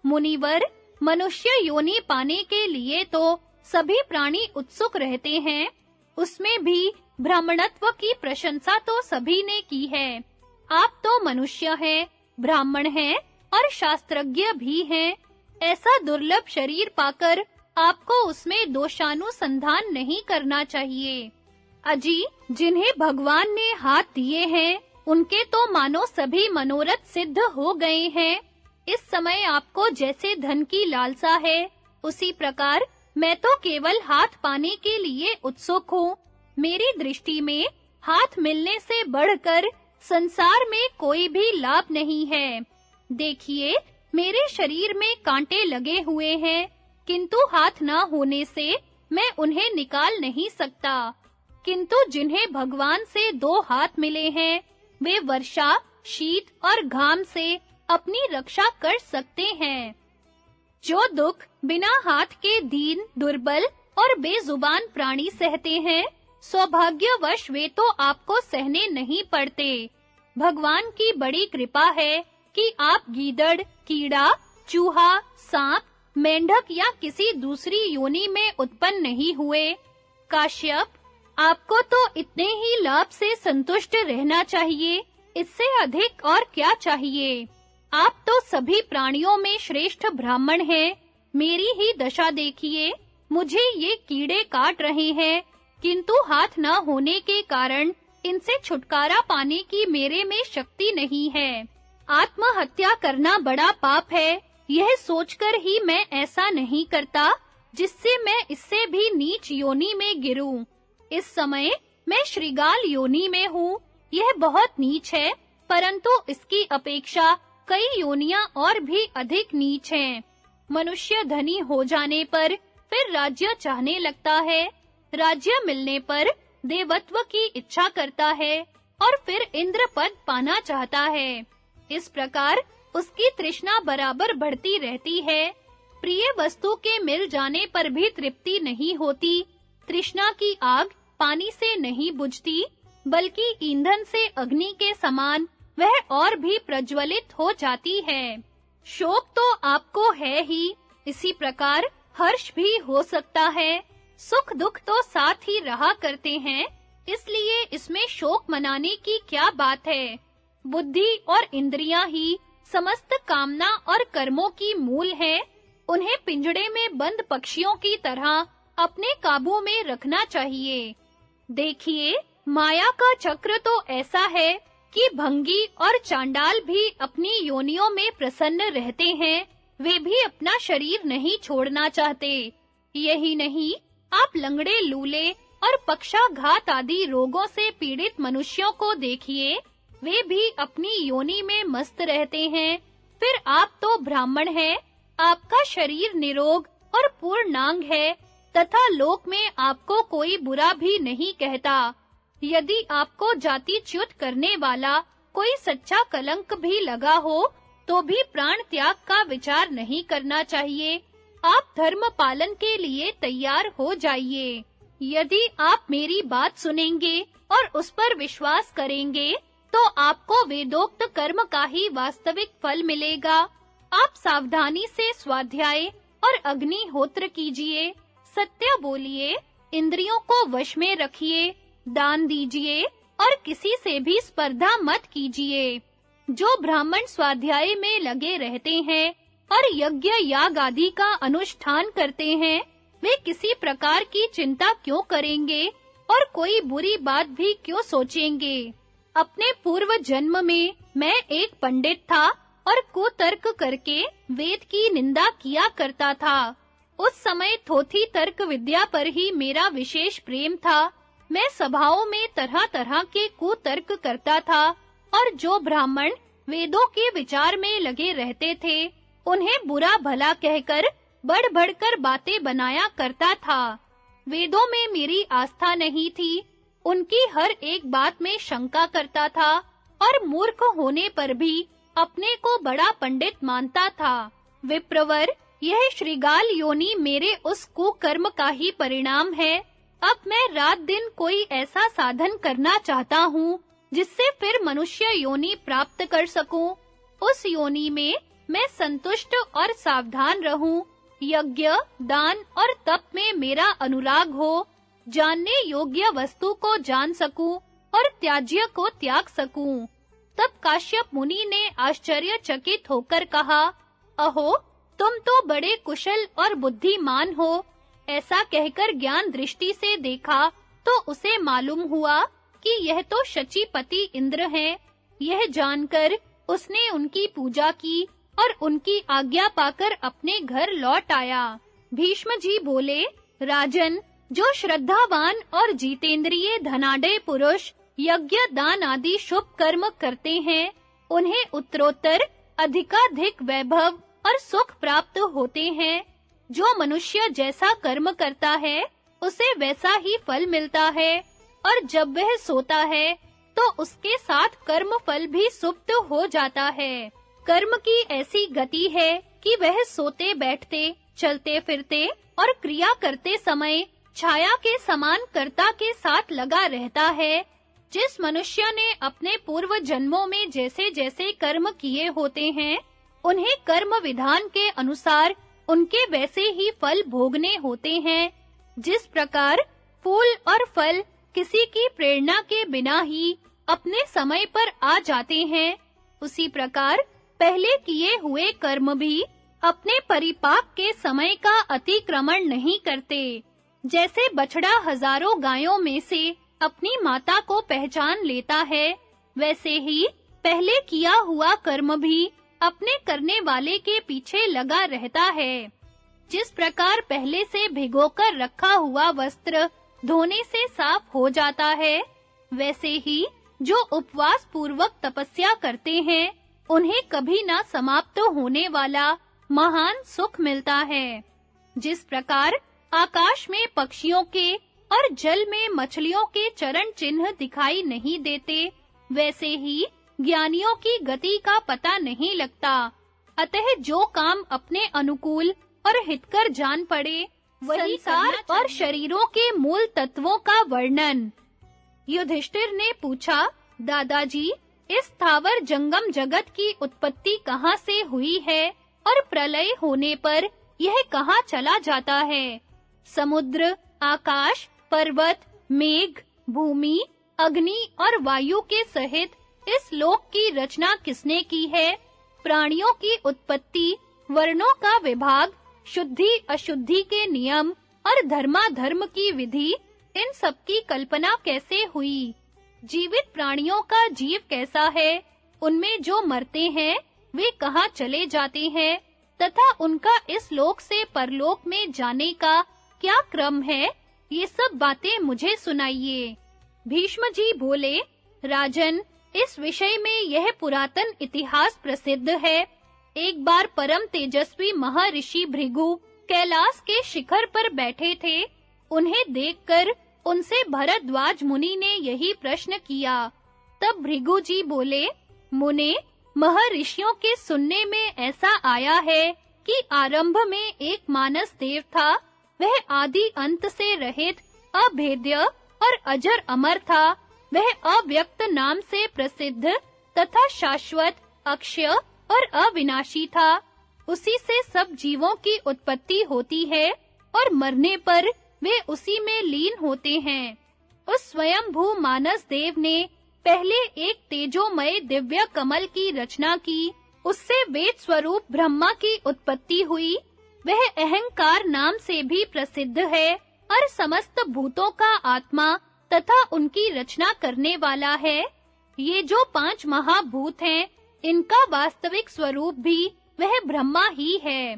मुनिवर, मनुष्य योनि पाने के लिए तो सभी प्राणी उत्सुक रहते हैं, उसमें भी ब्राह्मणत्व की प्रशंसा तो सभी ने की है। आप तो मनुष्य हैं, ब्राह्मण हैं और शास्त्रज्ञ भी हैं। ऐसा दुर्लभ शरीर पाकर आपको उसमें दोषानुसंधान नहीं करना चाहिए। अजी, जिन्हें भगवान ने हाथ दिए हैं, उनके तो मानो सभी मनोरथ सिद्ध हो गए हैं। इस समय आपको जैसे धन की लालसा है, उसी प्रकार मैं तो केवल हाथ पाने के लिए उत्सुक हूँ। मेरी दृष्टि में हाथ मिलने से बढ़कर संसार में कोई भी लाभ नहीं है। देखिए, मेरे शरीर में कांटे लगे हुए हैं, किंतु हाथ ना होने से मैं उन्हें निकाल नहीं सकता। किंतु जिन्हें भगवान से दो हाथ मिले हैं, वे वर्षा, शीत और घाम से अपनी रक्षा कर सकते हैं। जो दुख बिना हाथ के दीन, दुर्बल और बेजुबान प्राणी सहते हैं, सौभाग्यवश वे तो आपको सहने नहीं पड़ते। भगवान की बड़ी कृपा है कि आप गीदड़, कीड़ा, चूहा, सांप, मेंढक या किसी दूसरी योनि में उत्पन्न नहीं हुए। काश्यप, आपको तो इतने ही लाभ से संतुष्ट रहना चाहिए, इससे अधिक और क्या चाहिए? आप तो सभी प्राणियों में श्रेष्ठ ब्राह्मण हैं। मेरी ही दशा देखिए, मुझे ये कीड़े काट रहे हैं, किंतु हाथ न होने के कारण इनसे छुटकारा पाने की मेरे में शक्ति नहीं है। आत्महत्या करना बड़ा पाप है, यह सोचकर ही मैं ऐसा नहीं करता, जिससे मैं इससे भी नीच योनि में गिरूं। इस समय मैं श्रीगाल योनि में हूँ। यह बहुत नीच है, परंतु इसकी अपेक्षा कई योनियां और भी अधिक नीच हैं। मनुष्य धनी हो जाने पर फिर राज्य चाहने लगता है, राज्य मिलने पर देवत्व की इच्छा करता है और फिर इंद्र पद पाना चाहता है। इस प्रकार उसकी तृष्णा बराबर बढ़ती रहती है। प्रिय वस्तु के मिल जाने पर भी तृप्ति नहीं होती। तृष्णा की आग पानी से नहीं बुझती, बल्कि ईंधन से अग्नि के समान वह और भी प्रज्वलित हो जाती है। शोक तो आपको है ही, इसी प्रकार हर्ष भी हो सकता है। सुख दुख तो साथ ही रहा करते हैं, इसलिए इसमें शोक मनाने की क्या बात है? बुद्धि और इंद्रियां ही समस्त कामना और कर्मों की मूल है, उन्हें पिंजड़े में बंद पक्षियों की तरह अपने काबू में रखना चाहिए। देखिए, माया का चक्र तो ऐसा है कि भंगी और चांडाल भी अपनी योनियों में प्रसन्न रहते हैं, वे भी अपना शरीर नहीं छोड़ना चाहते। यही नहीं, आप लंगड़े, लूले और पक्षाघात आदि रोगों से पीड़ित मनुष्यों को देखिए, वे भी अपनी योनि में मस्त रहते हैं। फिर आप तो ब्राह्मण हैं, आपका शरीर निरोग और पूर्णांग है तथा लोक में आपको कोई बुरा भी नहीं कहता। यदि आपको जाति च्युत करने वाला कोई सच्चा कलंक भी लगा हो, तो भी प्राण त्याग का विचार नहीं करना चाहिए। आप धर्म पालन के लिए तैयार हो जाइए। यदि आप मेरी बात सुनेंगे और उस पर विश्वास करेंगे, तो आपको वेदोक्त कर्म का ही वास्तविक फल मिलेगा। आप सावधानी से स्वाध्याय और अग्निहोत्र कीजिए, सत्य बोलिए, इंद्रियों को वश में रखिए, दान दीजिए और किसी से भी स्पर्धा मत कीजिए। जो ब्राह्मण स्वाध्याय में लगे रहते हैं और यज्ञ याग आदि का अनुष्ठान करते हैं, वे किसी प्रकार की चिंता क्यों करेंगे और कोई बुरी बात भी क्यों सोचेंगे। अपने पूर्व जन्म में मैं एक पंडित था और कुतर्क करके वेद की निंदा किया करता था। उस समय थोथी तर्क विद्या पर ही मेरा विशेष प्रेम था। मैं सभाओं में तरह-तरह के कुतर्क करता था और जो ब्राह्मण वेदों के विचार में लगे रहते थे, उन्हें बुरा भला कहकर बढ़-बढ़कर बातें बनाया करता था। वेदों में मेरी आस्था नहीं थी, उनकी हर एक बात में शंका करता था और मूर्ख होने पर भी अपने को बड़ा पंडित मानता था। विप्रवर, यह श्रीगाल योनि मेरे उस कुकर्म का ही परिणाम है। अब मैं रात दिन कोई ऐसा साधन करना चाहता हूँ जिससे फिर मनुष्य योनि प्राप्त कर सकूं। उस योनि में मैं संतुष्ट और सावधान रहूं, यज्ञ, दान और तप में मेरा अनुराग हो, जानने योग्य वस्तु को जान सकूं और त्याज्य को त्याग सकूं। तब काश्यप मुनि ने आश्चर्यचकित होकर कहा, अहो, तुम तो बड़े कुशल और बुद्धिमान हो। ऐसा कहकर ज्ञान दृष्टि से देखा तो उसे मालूम हुआ कि यह तो शचीपति इंद्र हैं। यह जानकर उसने उनकी पूजा की और उनकी आज्ञा पाकर अपने घर लौट आया। भीष्म जी बोले, राजन, जो श्रद्धावान और जितेंद्रिय धनाढ्य पुरुष यज्ञ, दान आदि शुभ कर्म करते हैं, उन्हें उत्तरोत्तर अधिकाधिक वैभव और सुख प्राप्त होते हैं। जो मनुष्य जैसा कर्म करता है, उसे वैसा ही फल मिलता है, और जब वह सोता है तो उसके साथ कर्म फल भी सुप्त हो जाता है। कर्म की ऐसी गति है कि वह सोते बैठते, चलते फिरते और क्रिया करते समय छाया के समान कर्ता के साथ लगा रहता है। जिस मनुष्य ने अपने पूर्व जन्मों में जैसे-जैसे कर्म किए होते हैं, उन्हें कर्म विधान के अनुसार उनके वैसे ही फल भोगने होते हैं। जिस प्रकार फूल और फल किसी की प्रेरणा के बिना ही अपने समय पर आ जाते हैं, उसी प्रकार पहले किए हुए कर्म भी अपने परिपाक के समय का अतिक्रमण नहीं करते। जैसे बछड़ा हजारों गायों में से अपनी माता को पहचान लेता है, वैसे ही पहले किया हुआ कर्म भी अपने करने वाले के पीछे लगा रहता है। जिस प्रकार पहले से भिगोकर रखा हुआ वस्त्र धोने से साफ हो जाता है, वैसे ही जो उपवास पूर्वक तपस्या करते हैं, उन्हें कभी ना समाप्त होने वाला महान सुख मिलता है। जिस प्रकार आकाश में पक्षियों के और जल में मछलियों के चरण चिन्ह दिखाई नहीं देते, वैसे ही ज्ञानियों की गति का पता नहीं लगता। अतः जो काम अपने अनुकूल और हितकर जान पड़े, वही संसार और शरीरों के मूल तत्वों का वर्णन। युधिष्ठिर ने पूछा, दादाजी, इस स्थावर जंगम जगत की उत्पत्ति कहाँ से हुई है और प्रलय होने पर यह कहाँ चला जाता है? समुद्र, आकाश, पर्वत, मेघ, भूमि, अग्नि और वायु के सहित इस लोक की रचना किसने की है? प्राणियों की उत्पत्ति, वर्णों का विभाग, शुद्धि अशुद्धि के नियम और धर्माधर्म की विधि, इन सब की कल्पना कैसे हुई? जीवित प्राणियों का जीव कैसा है? उनमें जो मरते हैं वे कहाँ चले जाते हैं तथा उनका इस लोक से परलोक में जाने का क्या क्रम है? ये सब बातें मुझे सुनाइए। भीष्म जी बोले, राजन, इस विषय में यह पुरातन इतिहास प्रसिद्ध है। एक बार परम तेजस्वी महर्षि भृगु कैलाश के शिखर पर बैठे थे। उन्हें देखकर उनसे भरद्वाज मुनि ने यही प्रश्न किया। तब भृगु जी बोले, मुने, महर्षियों के सुनने में ऐसा आया है कि आरंभ में एक मानस देव था। वह आदि अंत से रहित, अभेद्य और अजर अमर था। वह अव्यक्त नाम से प्रसिद्ध तथा शाश्वत, अक्षय और अविनाशी था। उसी से सब जीवों की उत्पत्ति होती है और मरने पर वे उसी में लीन होते हैं। उस स्वयंभू मानस देव ने पहले एक तेजोमय दिव्य कमल की रचना की। उससे वेद स्वरूप ब्रह्मा की उत्पत्ति हुई। वह अहंकार नाम से भी प्रसिद्ध है और समस्त भूतों का आत्मा तथा उनकी रचना करने वाला है। ये जो 5 महाभूत हैं, इनका वास्तविक स्वरूप भी वह ब्रह्मा ही है।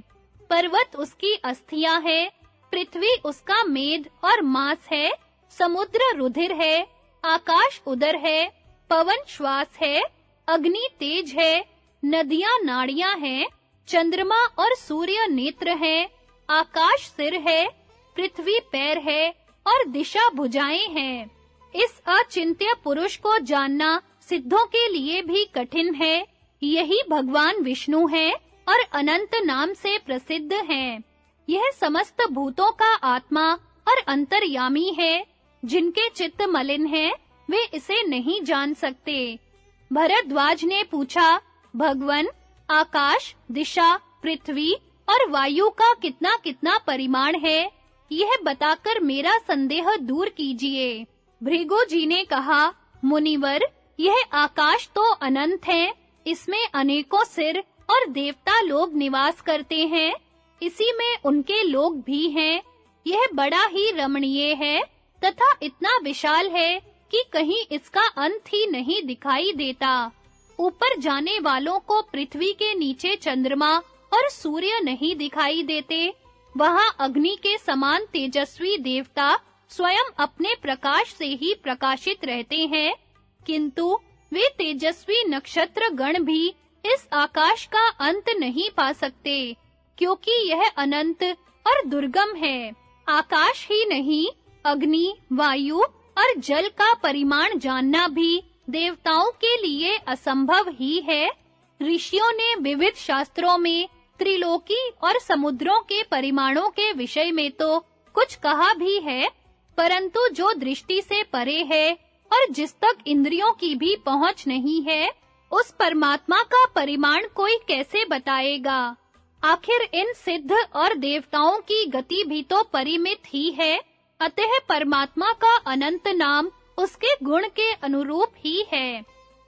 पर्वत उसकी अस्थियां हैं, पृथ्वी उसका मेद और मांस है, समुद्र रुधिर है, आकाश उदर है, पवन श्वास है, अग्नि तेज है, नदियां नाड़ियां हैं, चंद्रमा और सूर्य नेत्र हैं, आकाश सिर है, पृथ्वी पैर है और दिशा भुजाएं हैं। इस अचिंत्य पुरुष को जानना सिद्धों के लिए भी कठिन है। यही भगवान विष्णु हैं और अनंत नाम से प्रसिद्ध हैं। यह समस्त भूतों का आत्मा और अंतर्यामी है। जिनके चित्त मलिन हैं, वे इसे नहीं जान सकते। भरद्वाज ने पूछा, भगवन, आकाश, दिशा, पृथ्वी और वायु का कितना-कितना परिमाण है? यह बताकर मेरा संदेह दूर कीजिए। भृगु जी ने कहा, मुनिवर, यह आकाश तो अनंत है। इसमें अनेकों सिर और देवता लोग निवास करते हैं। इसी में उनके लोग भी हैं। यह बड़ा ही रमणीय है तथा इतना विशाल है कि कहीं इसका अंत ही नहीं दिखाई देता। ऊपर जाने वालों को पृथ्वी के नीचे चंद्रमा और सूर्य नहीं दिखाई देते। वहां अग्नि के समान तेजस्वी देवता स्वयं अपने प्रकाश से ही प्रकाशित रहते हैं, किंतु वे तेजस्वी नक्षत्र गण भी इस आकाश का अंत नहीं पा सकते, क्योंकि यह अनंत और दुर्गम है। आकाश ही नहीं, अग्नि, वायु और जल का परिमाण जानना भी देवताओं के लिए असंभव ही है। ऋषियों ने विविध शास्त्रों में त्रिलोकी और समुद्रों के परिमाणों के विषय में तो कुछ कहा भी है, परंतु जो दृष्टि से परे है और जिस तक इंद्रियों की भी पहुंच नहीं है, उस परमात्मा का परिमाण कोई कैसे बताएगा? आखिर इन सिद्ध और देवताओं की गति भी तो परिमित ही है। अतः परमात्मा का अनंत नाम उसके गुण के अनुरूप ही है।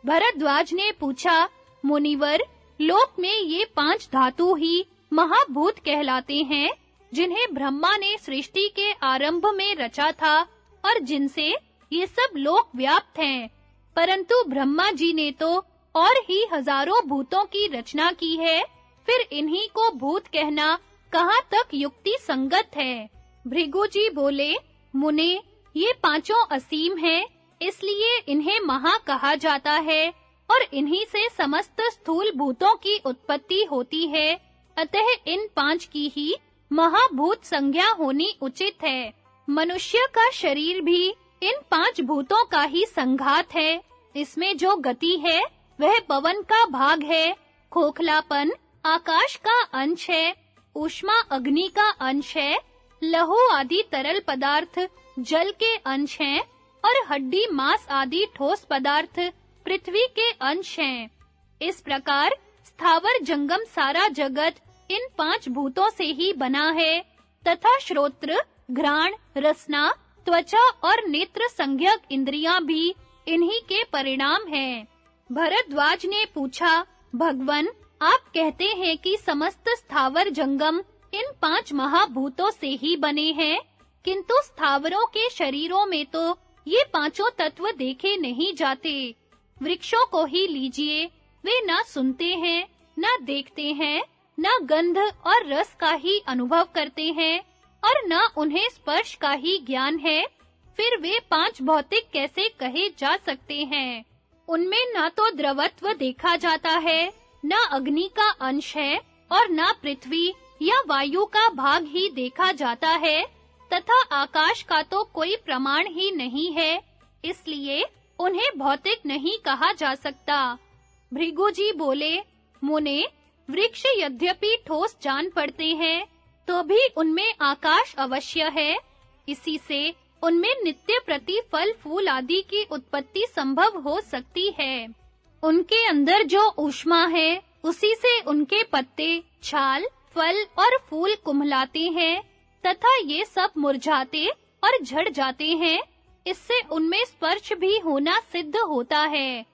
भरद्वाज ने पूछा, मुनिवर, लोक में ये 5 धातु ही महाभूत कहलाते हैं, जिन्हें ब्रह्मा ने सृष्टि के आरंभ में रचा था और जिनसे ये सब लोक व्याप्त हैं। परंतु ब्रह्मा जी ने तो और ही हजारों भूतों की रचना की है। फिर इन्हीं को भूत कहना कहाँ तक युक्ति संगत है? भृगु जी बोले, मुने, ये 5 असीम हैं, इसलिए इन्हें महा कहा जाता है और इन्हीं से समस्त स्थूल भूतों की उत्पत्ति होती है। अतः इन 5 की ही महाभूत संज्ञा होनी उचित है। मनुष्य का शरीर भी इन 5 भूतों का ही संघात है। इसमें जो गति है वह पवन का भाग है, खोखलापन आकाश का अंश है, ऊष्मा अग्नि का अंश है, लहू आदि तरल पदार्थ जल के अंश हैं और हड्डी मांस आदि ठोस पदार्थ पृथ्वी के अंश हैं। इस प्रकार स्थावर जंगम सारा जगत इन 5 भूतों से ही बना है तथा श्रोत्र, घ्राण, रसना, त्वचा और नेत्र संज्ञक इंद्रियां भी इन्हीं के परिणाम हैं। भरद्वाज ने पूछा, भगवन, आप कहते हैं कि समस्त स्थावर जंगम इन 5 महाभूतों से ही बने हैं, किंतु स्थावरों के शरीरों में तो ये पांचों तत्व देखे नहीं जाते। वृक्षों को ही लीजिए, वे ना सुनते हैं, ना देखते हैं, ना गंध और रस का ही अनुभव करते हैं और ना उन्हें स्पर्श का ही ज्ञान है। फिर वे 5 भौतिक कैसे कहे जा सकते हैं? उनमें ना तो द्रवत्व देखा जाता है, ना अग्नि का अंश है और ना पृथ्वी या वायु का भाग ही देखा जाता है, तथा आकाश का तो कोई प्रमाण ही नहीं है, इसलिए उन्हें भौतिक नहीं कहा जा सकता। भृगु जी बोले, मुने, वृक्ष यद्यपि ठोस जान पड़ते हैं, तो भी उनमें आकाश अवश्य है। इसी से उनमें नित्य प्रति फल फूल आदि की उत्पत्ति संभव हो सकती है। उनके अंदर जो ऊष्मा है, उसी से उनके पत्ते, छाल, फल और फूल कुम्हलाते हैं तथा ये सब मुरझाते और झड़ जाते हैं। इससे उनमें स्पर्श भी होना सिद्ध होता है।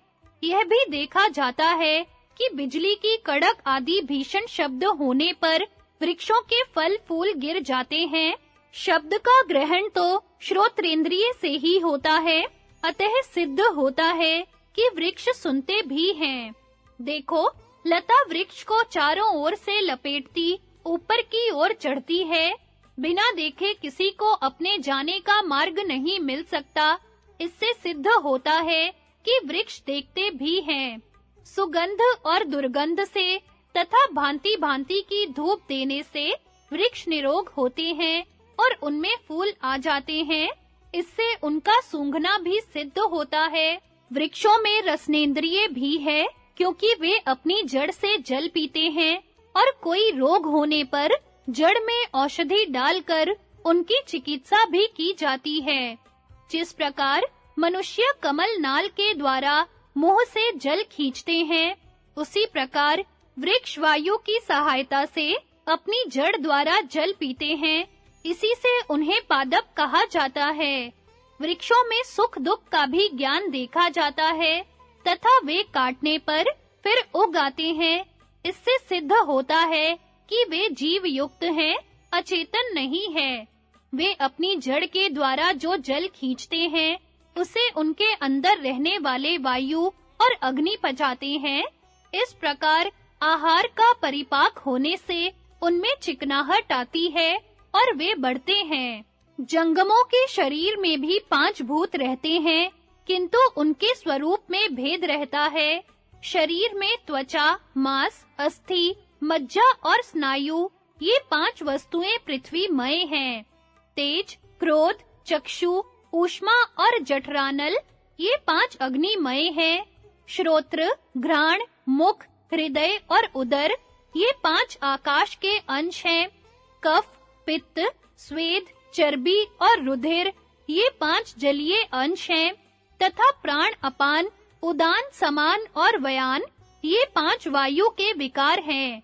यह भी देखा जाता है कि बिजली की कड़क आदि भीषण शब्द होने पर वृक्षों के फल फूल गिर जाते हैं। शब्द का ग्रहण तो श्रोत्रेंद्रिय से ही होता है, अतः सिद्ध होता है कि वृक्ष सुनते भी हैं। देखो, लता वृक्ष को चारों ओर से लपेटती ऊपर की ओर चढ़ती है। बिना देखे किसी को अपने जाने का मार्ग नहीं मिल सकता। इससे सिद्ध होता है कि वृक्ष देखते भी हैं। सुगंध और दुर्गंध से तथा भांति-भांति की धूप देने से वृक्ष निरोग होते हैं और उनमें फूल आ जाते हैं। इससे उनका सूंघना भी सिद्ध होता है। वृक्षों में रसनेंद्रिय भी है, क्योंकि वे अपनी जड़ से जल पीते हैं और कोई रोग होने पर जड़ में औषधि डालकर उनकी चिकित्सा भी की जाती है। जिस प्रकार मनुष्य कमल नाल के द्वारा मुंह से जल खींचते हैं, उसी प्रकार वृक्ष वायु की सहायता से अपनी जड़ द्वारा जल पीते हैं। इसी से उन्हें पादप कहा जाता है। वृक्षों में सुख दुख का भी ज्ञान देखा जाता है तथा वे काटने पर फिर उग आते हैं। इससे सिद्ध होता है कि वे जीव युक्त हैं, अचेतन नहीं है। वे अपनी जड़ के द्वारा जो जल खींचते हैं, उसे उनके अंदर रहने वाले वायु और अग्नि पचाते हैं। इस प्रकार आहार का परिपाक होने से उनमें चिकनाहट आती है और वे बढ़ते हैं। जंगमों के शरीर में भी 5 भूत रहते हैं, किंतु उनके स्वरूप में भेद रहता है। शरीर में त्वचा, मांस, अस्थि, मज्जा और स्नायु, ये 5 वस्तुएं पृथ्वीमय हैं। तेज, क्रोध, चक्षु, ऊष्मा और जठरानल, ये 5 अग्निमय हैं। श्रोत्र, घ्राण, मुख, हृदय और उदर, ये 5 आकाश के अंश हैं। कफ, पित्त, स्वेद, चर्बी और रुधिर, ये 5 जलीय अंश हैं तथा प्राण, अपान, उदान, समान और व्यान, ये 5 वायु के विकार हैं।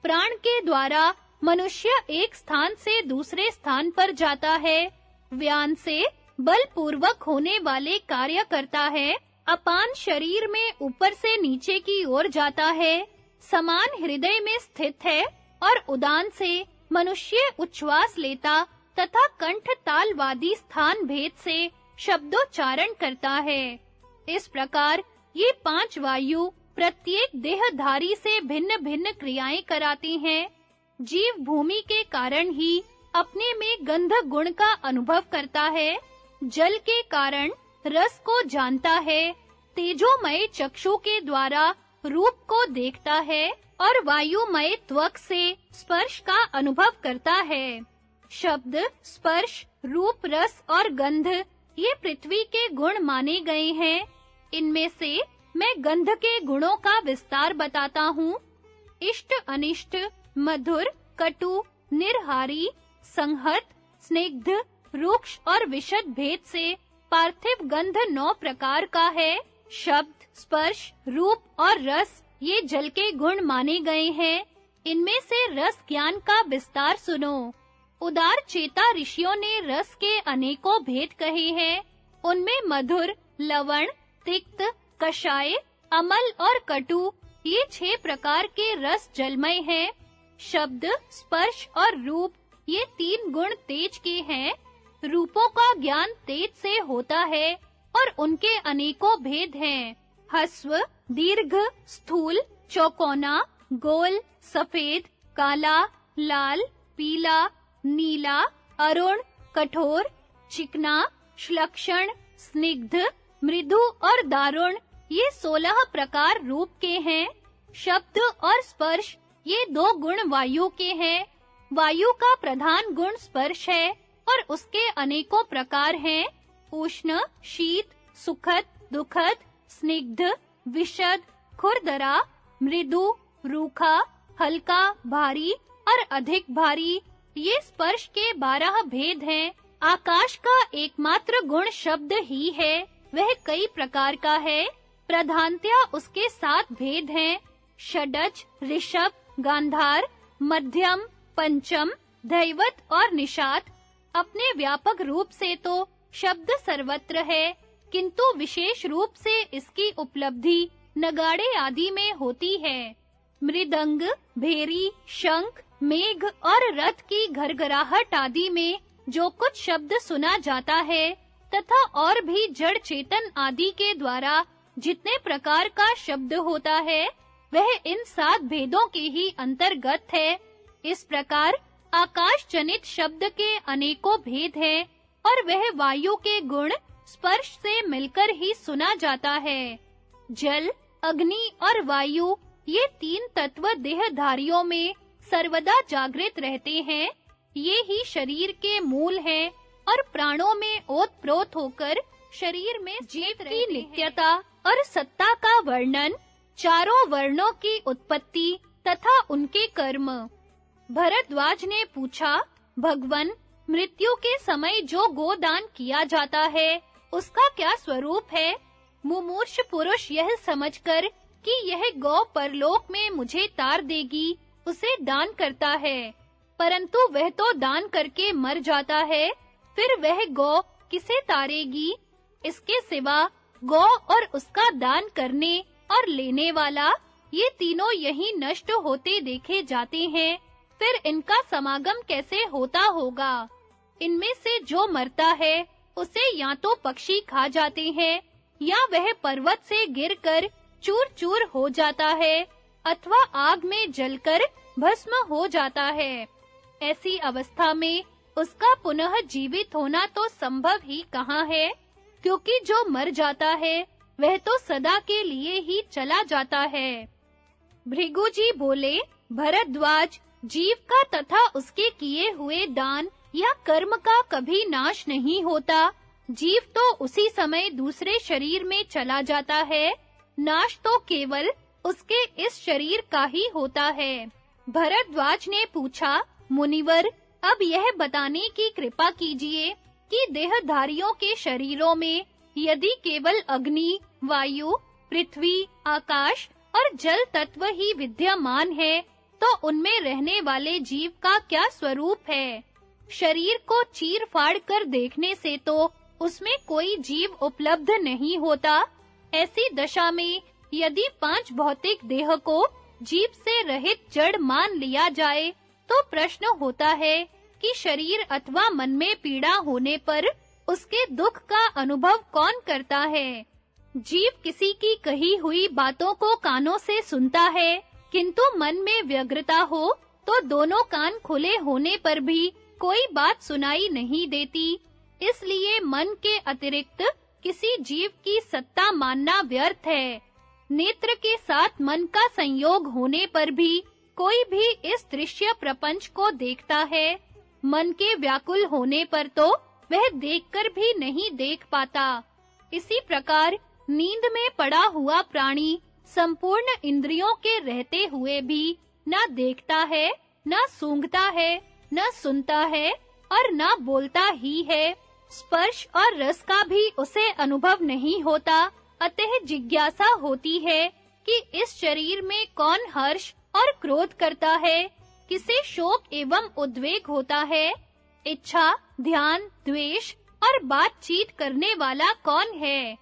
प्राण के द्वारा मनुष्य एक स्थान से दूसरे स्थान पर जाता है। व्यान से बलपूर्वक होने वाले कार्य करता है। अपान शरीर में ऊपर से नीचे की ओर जाता है। समान हृदय में स्थित है और उदान से मनुष्य उच्छ्वास लेता तथा कंठ तालवादी स्थान भेद से शब्दोच्चारण करता है। इस प्रकार ये 5 वायु प्रत्येक देहधारी से भिन्न-भिन्न क्रियाएं कराती हैं। जीव भूमि के कारण ही अपने में गंध गुण का अनुभव करता है। जल के कारण रस को जानता है। तेजोमय चक्षु के द्वारा रूप को देखता है और वायुमय त्वक से स्पर्श का अनुभव करता है। शब्द, स्पर्श, रूप, रस और गंध, ये पृथ्वी के गुण माने गए हैं। इनमें से मैं गंध के गुणों का विस्तार बताता हूँ। इष्ट, अनिष्ट, मधुर, कटु, निर्हारी, संहत, स्निग्ध, रुक्ष और विशद भेद से पार्थिव गंध 9 प्रकार का है। शब्द, स्पर्श, रूप और रस, ये जल के गुण माने गए हैं। इनमें से रस ज्ञान का विस्तार सुनो। उदार चेता ऋषियों ने रस के अनेकों भेद कहे हैं। उनमें मधुर, लवण, तिक्त, कषाय, अमल और कटु, ये 6 प्रकार के रस जलमय हैं। शब्द, स्पर्श और रूप ये 3 गुण तेज के हैं। रूपों का ज्ञान तेज से होता है और उनके अनेकों भेद हैं। ह्रस्व, दीर्घ, स्थूल, चौकोना, गोल, सफेद, काला, लाल, पीला, नीला, अरुण, कठोर, चिकना, श्लक्षण, स्निग्ध, मृदु और दारुण ये 16 प्रकार रूप के हैं। शब्द और स्पर्श ये 2 गुण वायु के हैं। वायु का प्रधान गुण स्पर्श है और उसके अनेकों प्रकार हैं। उष्ण, शीत, सुखद, दुखद, स्निग्ध, विशद, खुरदरा, मृदु, रूखा, हल्का, भारी और अधिक भारी ये स्पर्श के 12 भेद हैं। आकाश का एकमात्र गुण शब्द ही है, वह कई प्रकार का है। प्रधानतया उसके 7 भेद हैं। षडज, ऋषभ, गांधार, मध्यम, पंचम, दैवत और निषाद। अपने व्यापक रूप से तो शब्द सर्वत्र है, किंतु विशेष रूप से इसकी उपलब्धि नगाड़े आदि में होती है। मृदंग, भेरी, शंख, मेघ और रथ की घरघराहट आदि में जो कुछ शब्द सुना जाता है तथा और भी जड़ चेतन आदि के द्वारा जितने प्रकार का शब्द होता है वह इन 7 भेदों के ही अंतर्गत है। इस प्रकार आकाश जनित शब्द के अनेकों भेद हैं और वह वायु के गुण स्पर्श से मिलकर ही सुना जाता है। जल, अग्नि और वायु ये 3 तत्व देहधारियों में सर्वदा जागृत रहते हैं। ये ही शरीर के मूल हैं और प्राणों में ओतप्रोत होकर शरीर में जीव की नित्यता और सत्ता का वर्णन, चारों वर्णों की उत्पत्ति तथा उनके कर्म। भरद्वाज ने पूछा, भगवन, मृत्यु के समय जो गोदान किया जाता है उसका क्या स्वरूप है? मुमूर्ष पुरुष यह समझकर कि यह गौ परलोक में मुझे तार देगी उसे दान करता है, परंतु वह तो दान करके मर जाता है, फिर वह गौ किसे तारेगी? इसके सिवा गौ और उसका दान करने और लेने वाला ये तीनों यहीं नष्ट होते देखे जाते हैं, फिर इनका समागम कैसे होता होगा? इनमें से जो मरता है उसे या तो पक्षी खा जाते हैं या वह पर्वत से गिरकर चूर-चूर हो जाता है अथवा आग में जलकर भस्म हो जाता है। ऐसी अवस्था में उसका पुनः जीवित होना तो संभव ही कहाँ है, क्योंकि जो मर जाता है वह तो सदा के लिए ही चला जाता है। भृगु जी बोले, भरद्वाज, जीव का तथा उसके किए हुए दान या कर्म का कभी नाश नहीं होता। जीव तो उसी समय दूसरे शरीर में चला जाता है, नाश तो केवल उसके इस शरीर का ही होता है। भरद्वाज ने पूछा, मुनिवर, अब यह बताने की कृपा कीजिए कि देहधारियों के शरीरों में यदि केवल अग्नि, वायु, पृथ्वी, आकाश और जल तत्व ही विद्यमान है, तो उनमें रहने वाले जीव का क्या स्वरूप है? शरीर को चीर-फाड़ कर देखने से तो उसमें कोई जीव उपलब्ध नहीं होता। ऐसी दशा में यदि 5 भौतिक देह को जीव से रहित जड़ मान लिया जाए, तो प्रश्न होता है कि शरीर अथवा मन में पीड़ा होने पर उसके दुख का अनुभव कौन करता है? जीव किसी की कही हुई बातों को कानों से सुनता है, किंतु मन में व्यग्रता हो तो दोनों कान खुले होने पर भी कोई बात सुनाई नहीं देती। इसलिए मन के अतिरिक्त किसी जीव की सत्ता मानना व्यर्थ है। नेत्र के साथ मन का संयोग होने पर भी कोई भी इस दृश्य प्रपंच को देखता है। मन के व्याकुल होने पर तो वह देखकर भी नहीं देख पाता। इसी प्रकार नींद में पड़ा हुआ प्राणी संपूर्ण इंद्रियों के रहते हुए भी ना देखता है, ना सूंघता है, ना सुनता है और ना बोलता ही है। स्पर्श और रस का भी उसे अनुभव नहीं होता। अतः जिज्ञासा होती है कि इस शरीर में कौन हर्ष और क्रोध करता है, किसे शोक एवं उद्वेग होता है, इच्छा, ध्यान, द्वेष और बातचीत करने वाला कौन है?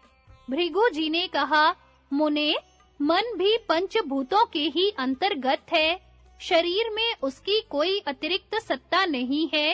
भृगु जी ने कहा, मुने, मन भी पंचभूतों के ही अंतर्गत है। शरीर में उसकी कोई अतिरिक्त सत्ता नहीं है।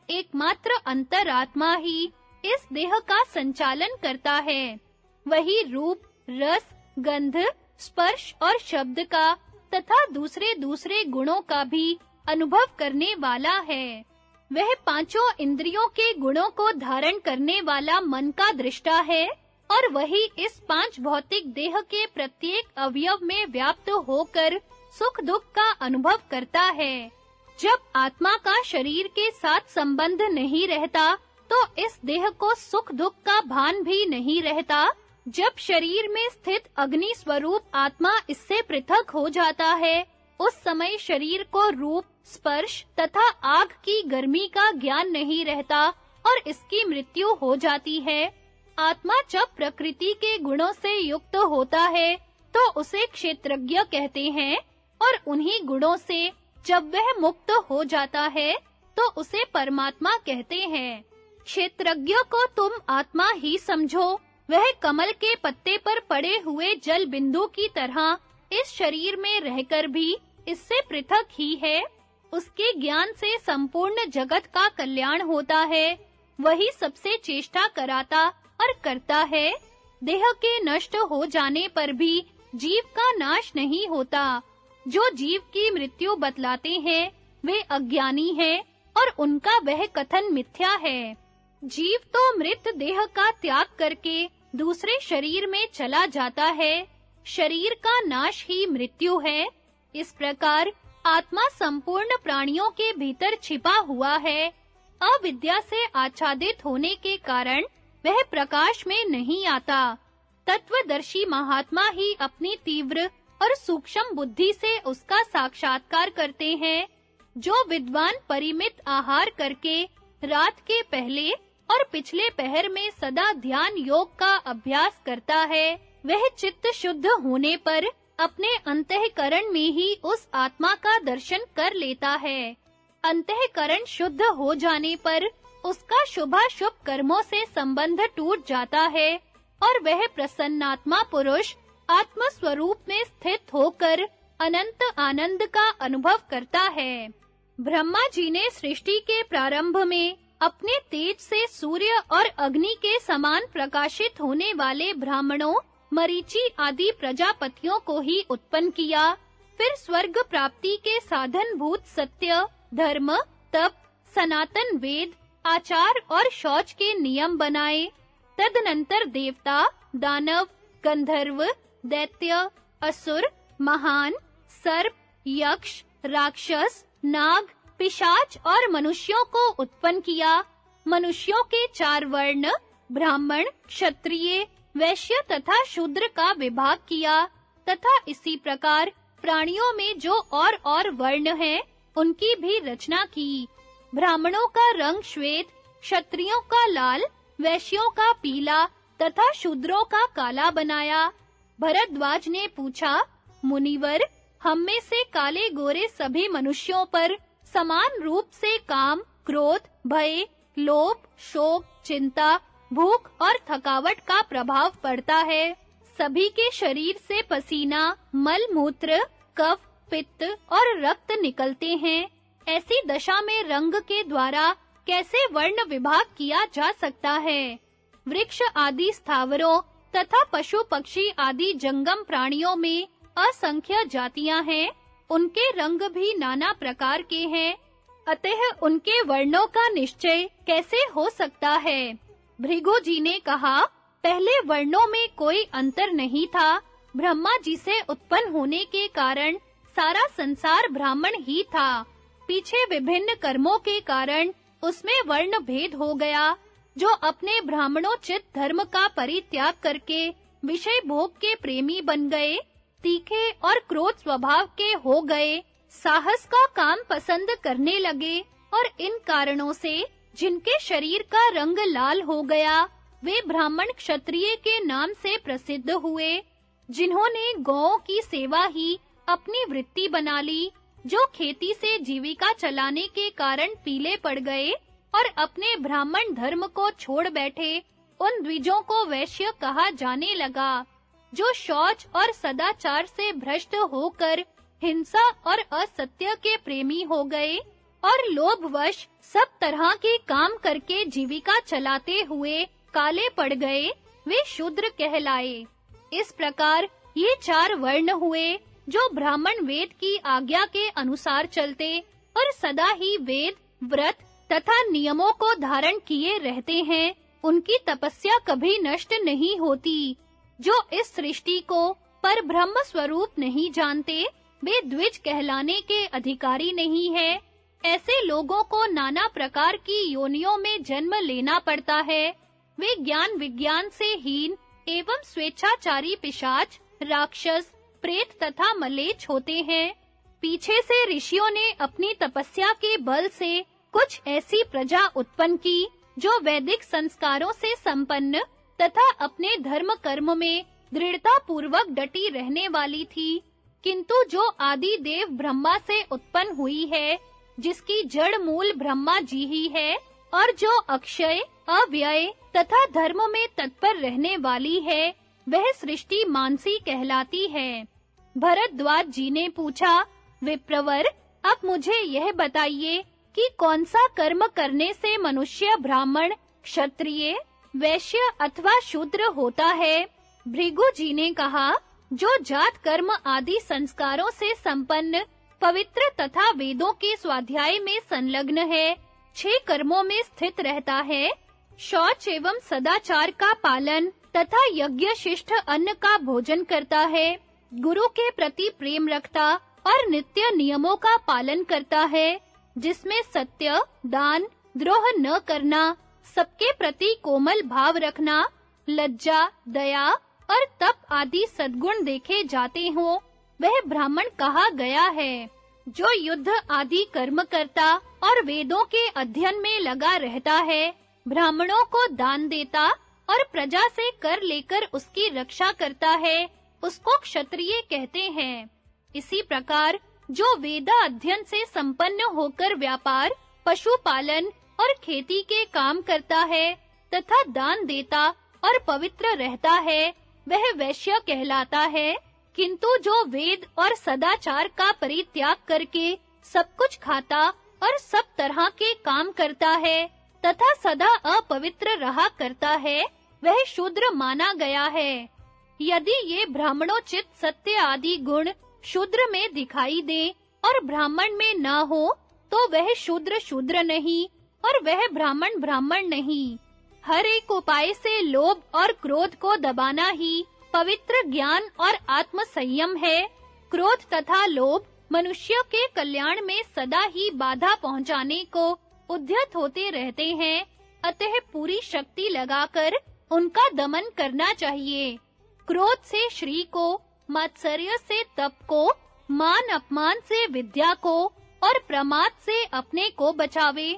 एकमात्र अंतरात्मा ही इस देह का संचालन करता है। वही रूप, रस, गंध, स्पर्श और शब्द का तथा दूसरे गुणों का भी अनुभव करने वाला है। वह पांचों इंद्रियों के गुणों को धारण करने वाला मन का दृष्टा है और वही इस पांच भौतिक देह के प्रत्येक अवयव में व्याप्त होकर सुख दुख का अनुभव करता है। जब आत्मा का शरीर के साथ संबंध नहीं रहता, तो इस देह को सुख दुख का भान भी नहीं रहता। जब शरीर में स्थित अग्नि स्वरूप आत्मा इससे पृथक हो जाता है, उस समय शरीर को रूप, स्पर्श तथा आग की गर्मी का ज्ञान नहीं रहता और इसकी मृत्यु हो जाती है। आत्मा जब प्रकृति के गुणों से युक्त होता है, तो उसे क्षेत्रज्ञ कहते हैं और उन्हीं गुणों से जब वह मुक्त हो जाता है, तो उसे परमात्मा कहते हैं। क्षेत्रज्ञ को तुम आत्मा ही समझो। वह कमल के पत्ते पर पड़े हुए जल बिंदु की तरह इस शरीर में रहकर भी इससे पृथक ही है। उसके ज्ञान से संपूर्ण जगत का कल्याण होता है। वही सबसे चेष्टा कराता और करता है। देह के नष्ट हो जाने पर भी जीव का नाश नहीं होता। जो जीव की मृत्यु बतलाते हैं, वे अज्ञानी हैं और उनका वह कथन मिथ्या है। जीव तो मृत देह का त्याग करके दूसरे शरीर में चला जाता है। शरीर का नाश ही मृत्यु है। इस प्रकार आत्मा संपूर्ण प्राणियों के भीतर छिपा हुआ है। अविद्या से आच्छादित होने के कारण वह प्रकाश में नहीं आता। तत्वदर्शी महात्मा ही अपनी तीव्र और सूक्ष्म बुद्धि से उसका साक्षात्कार करते हैं। जो विद्वान परिमित आहार करके रात के पहले और पिछले पहर में सदा ध्यान योग का अभ्यास करता है, वह चित्त शुद्ध होने पर अपने अंतःकरण में ही उस आत्मा का दर्शन कर लेता है। अंतःकरण शुद्ध हो जाने पर उसका शुभाशुभ कर्मों से संबंध टूट जाता है और वह प्रसन्नात्मा पुरुष आत्म स्वरूप में स्थित होकर अनंत आनंद का अनुभव करता है। ब्रह्मा जी ने सृष्टि के प्रारंभ में अपने तेज से सूर्य और अग्नि के समान प्रकाशित होने वाले ब्राह्मणों, मरीचि आदि प्रजापतियों को ही उत्पन्न किया। फिर स्वर्ग प्राप्ति के साधन भूत सत्य, धर्म, तप, सनातन वेद, आचार और शौच के नियम बनाए। तदनंतर देवता, दानव, गंधर्व, दैत्य, असुर, महान, सर्प, यक्ष, राक्षस, नाग, पिशाच और मनुष्यों को उत्पन्न किया। मनुष्यों के 4 वर्ण ब्राह्मण, क्षत्रिय, वैश्य तथा शूद्र का विभाग किया तथा इसी प्रकार प्राणियों में जो और वर्ण हैं, उनकी भी रचना की। ब्राह्मणों का रंग श्वेत, क्षत्रियों का लाल, वैश्यों का पीला तथा शूद्रों का काला बनाया। भरद्वाज ने पूछा, मुनिवर, हम में से काले गोरे सभी मनुष्यों पर समान रूप से काम, क्रोध, भय, लोभ, शोक, चिंता, भूख और थकावट का प्रभाव पड़ता है। सभी के शरीर से पसीना, मल मूत्र, कफ, पित्त और रक्त निकलते हैं। ऐसी दशा में रंग के द्वारा कैसे वर्ण विभाग किया जा सकता है? वृक्ष आदि स्थावरों तथा पशु पक्षी आदि जंगम प्राणियों में असंख्य जातियां हैं। उनके रंग भी नाना प्रकार के हैं। अतः उनके वर्णों का निश्चय कैसे हो सकता है? भृगु जी ने कहा, पहले वर्णों में कोई अंतर नहीं था। ब्रह्मा जी से उत्पन्न होने के कारण सारा संसार ब्राह्मण ही था। पीछे विभिन्न कर्मों के कारण उसमें वर्ण भेद हो गया। जो अपने ब्राह्मणोचित धर्म का परित्याग करके विषय भोग के प्रेमी बन गए, तीखे और क्रोध स्वभाव के हो गए, साहस का काम पसंद करने लगे और इन कारणों से जिनके शरीर का रंग लाल हो गया, वे ब्राह्मण क्षत्रिय के नाम से प्रसिद्ध हुए। जिन्होंने गौओं की सेवा ही अपनी वृत्ति बना ली, जो खेती से जीविका चलाने के कारण पीले पड़ गए और अपने ब्राह्मण धर्म को छोड़ बैठे, उन द्विजों को वैश्य कहा जाने लगा। जो शौच और सदाचार से भ्रष्ट होकर हिंसा और असत्य के प्रेमी हो गए और लोभवश सब तरह के काम करके जीविका चलाते हुए काले पड़ गए, वे शूद्र कहलाए। इस प्रकार ये 4 वर्ण हुए जो ब्राह्मण वेद की आज्ञा के अनुसार चलते और सदा ही वेद, व्रत तथा नियमों को धारण किए रहते हैं। उनकी तपस्या कभी नष्ट नहीं होती। जो इस सृष्टि को पर ब्रह्म स्वरूप नहीं जानते, वे द्विज कहलाने के अधिकारी नहीं है। ऐसे लोगों को नाना प्रकार की योनियों में जन्म लेना पड़ता है। वे ज्ञान विज्ञान से हीन एवं स्वेच्छाचारी पिशाच, राक्षस, प्रेत तथा मलेच्छ होते हैं। पीछे से ऋषियों ने अपनी तपस्या के बल से कुछ ऐसी प्रजा उत्पन्न की जो वैदिक संस्कारों से संपन्न तथा अपने धर्म कर्म में दृढ़ता पूर्वक डटी रहने वाली थी। किंतु जो आदि देव ब्रह्मा से उत्पन्न हुई है, जिसकी जड़ मूल ब्रह्मा जी ही है और जो अक्षय, अव्यय तथा धर्म में तत्पर रहने वाली है, वह सृष्टि मानसी कहलाती है। भरद्वाज जी ने पूछा, विप्रवर, अब मुझे यह बताइए कि कौन सा कर्म करने से मनुष्य ब्राह्मण, क्षत्रिय, वैश्य अथवा शूद्र होता है? भृगु जी ने कहा, जो जात कर्म आदि संस्कारों से संपन्न, पवित्र तथा वेदों के स्वाध्याय में संलग्न है, 6 कर्मों में स्थित रहता है, शौच एवं सदाचार का पालन तथा यज्ञ शिष्ट अन्न का भोजन करता है, गुरु के प्रति प्रेम रखता और नित्य नियमों का पालन करता है, जिसमें सत्य, दान, द्रोह न करना, सबके प्रति कोमल भाव रखना, लज्जा, दया और तप आदि सद्गुण देखे जाते हों, वह ब्राह्मण कहा गया है। जो युद्ध आदि कर्म करता और वेदों के अध्ययन में लगा रहता है, ब्राह्मणों को दान देता और प्रजा से कर लेकर उसकी रक्षा करता है, उसको क्षत्रिय कहते हैं। इसी प्रकार जो वेद अध्ययन से संपन्न होकर व्यापार, पशुपालन और खेती के काम करता है तथा दान देता और पवित्र रहता है, वह वैश्य कहलाता है। किंतु जो वेद और सदाचार का परित्याग करके सब कुछ खाता और सब तरह के काम करता है तथा सदा अपवित्र रहा करता है, वह शूद्र माना गया है। यदि ये ब्राह्मणोचित सत्य आदि गुण शूद्र में दिखाई दे और ब्राह्मण में न हो, तो वह शूद्र शूद्र नहीं और वह ब्राह्मण ब्राह्मण नहीं। हर एक उपाय से लोभ और क्रोध को दबाना ही पवित्र ज्ञान और आत्म संयम है। क्रोध तथा लोभ मनुष्य के कल्याण में सदा ही बाधा पहुंचाने को उद्यत होते रहते हैं, अतः पूरी शक्ति लगाकर उनका दमन करना चाहिए। क्रोध से श्री को, मात्सर्य से तप को, मान अपमान से विद्या को और प्रमाद से अपने को बचावे।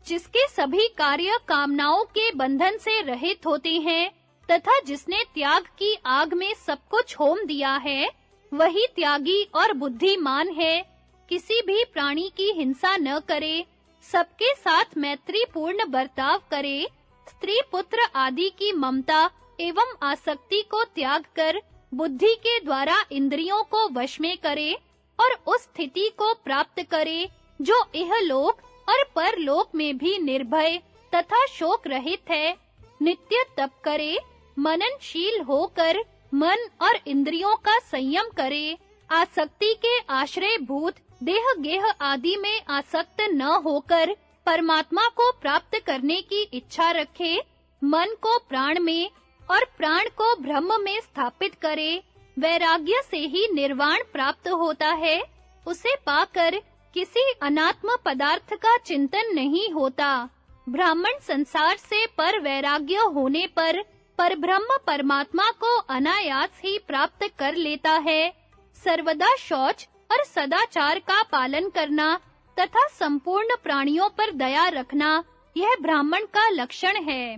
जिसके सभी कार्य कामनाओं के बंधन से रहित होते हैं तथा जिसने त्याग की आग में सब कुछ होम दिया है, वही त्यागी और बुद्धिमान है। किसी भी प्राणी की हिंसा न करे, सबके साथ मैत्रीपूर्ण बर्ताव करे, स्त्री पुत्र आदि की ममता एवं आसक्ति को त्याग कर बुद्धि के द्वारा इंद्रियों को वश में करे और उस स्थिति को प्राप्त करे जो इहलोक और परलोक में भी निर्भय तथा शोक रहित है। नित्य तप करे, मननशील होकर मन और इंद्रियों का संयम करे, आसक्ति के आश्रय भूत देह गेह आदि में आसक्त न होकर परमात्मा को प्राप्त करने की इच्छा रखे, मन को प्राण में और प्राण को ब्रह्म में स्थापित करे। वैराग्य से ही निर्वाण प्राप्त होता है। उसे पाकर किसी अनात्म पदार्थ का चिंतन नहीं होता। ब्राह्मण संसार से पर वैराग्य होने पर परब्रह्म परमात्मा को अनायास ही प्राप्त कर लेता है। सर्वदा शौच और सदाचार का पालन करना तथा संपूर्ण प्राणियों पर दया रखना, यह ब्राह्मण का लक्षण है।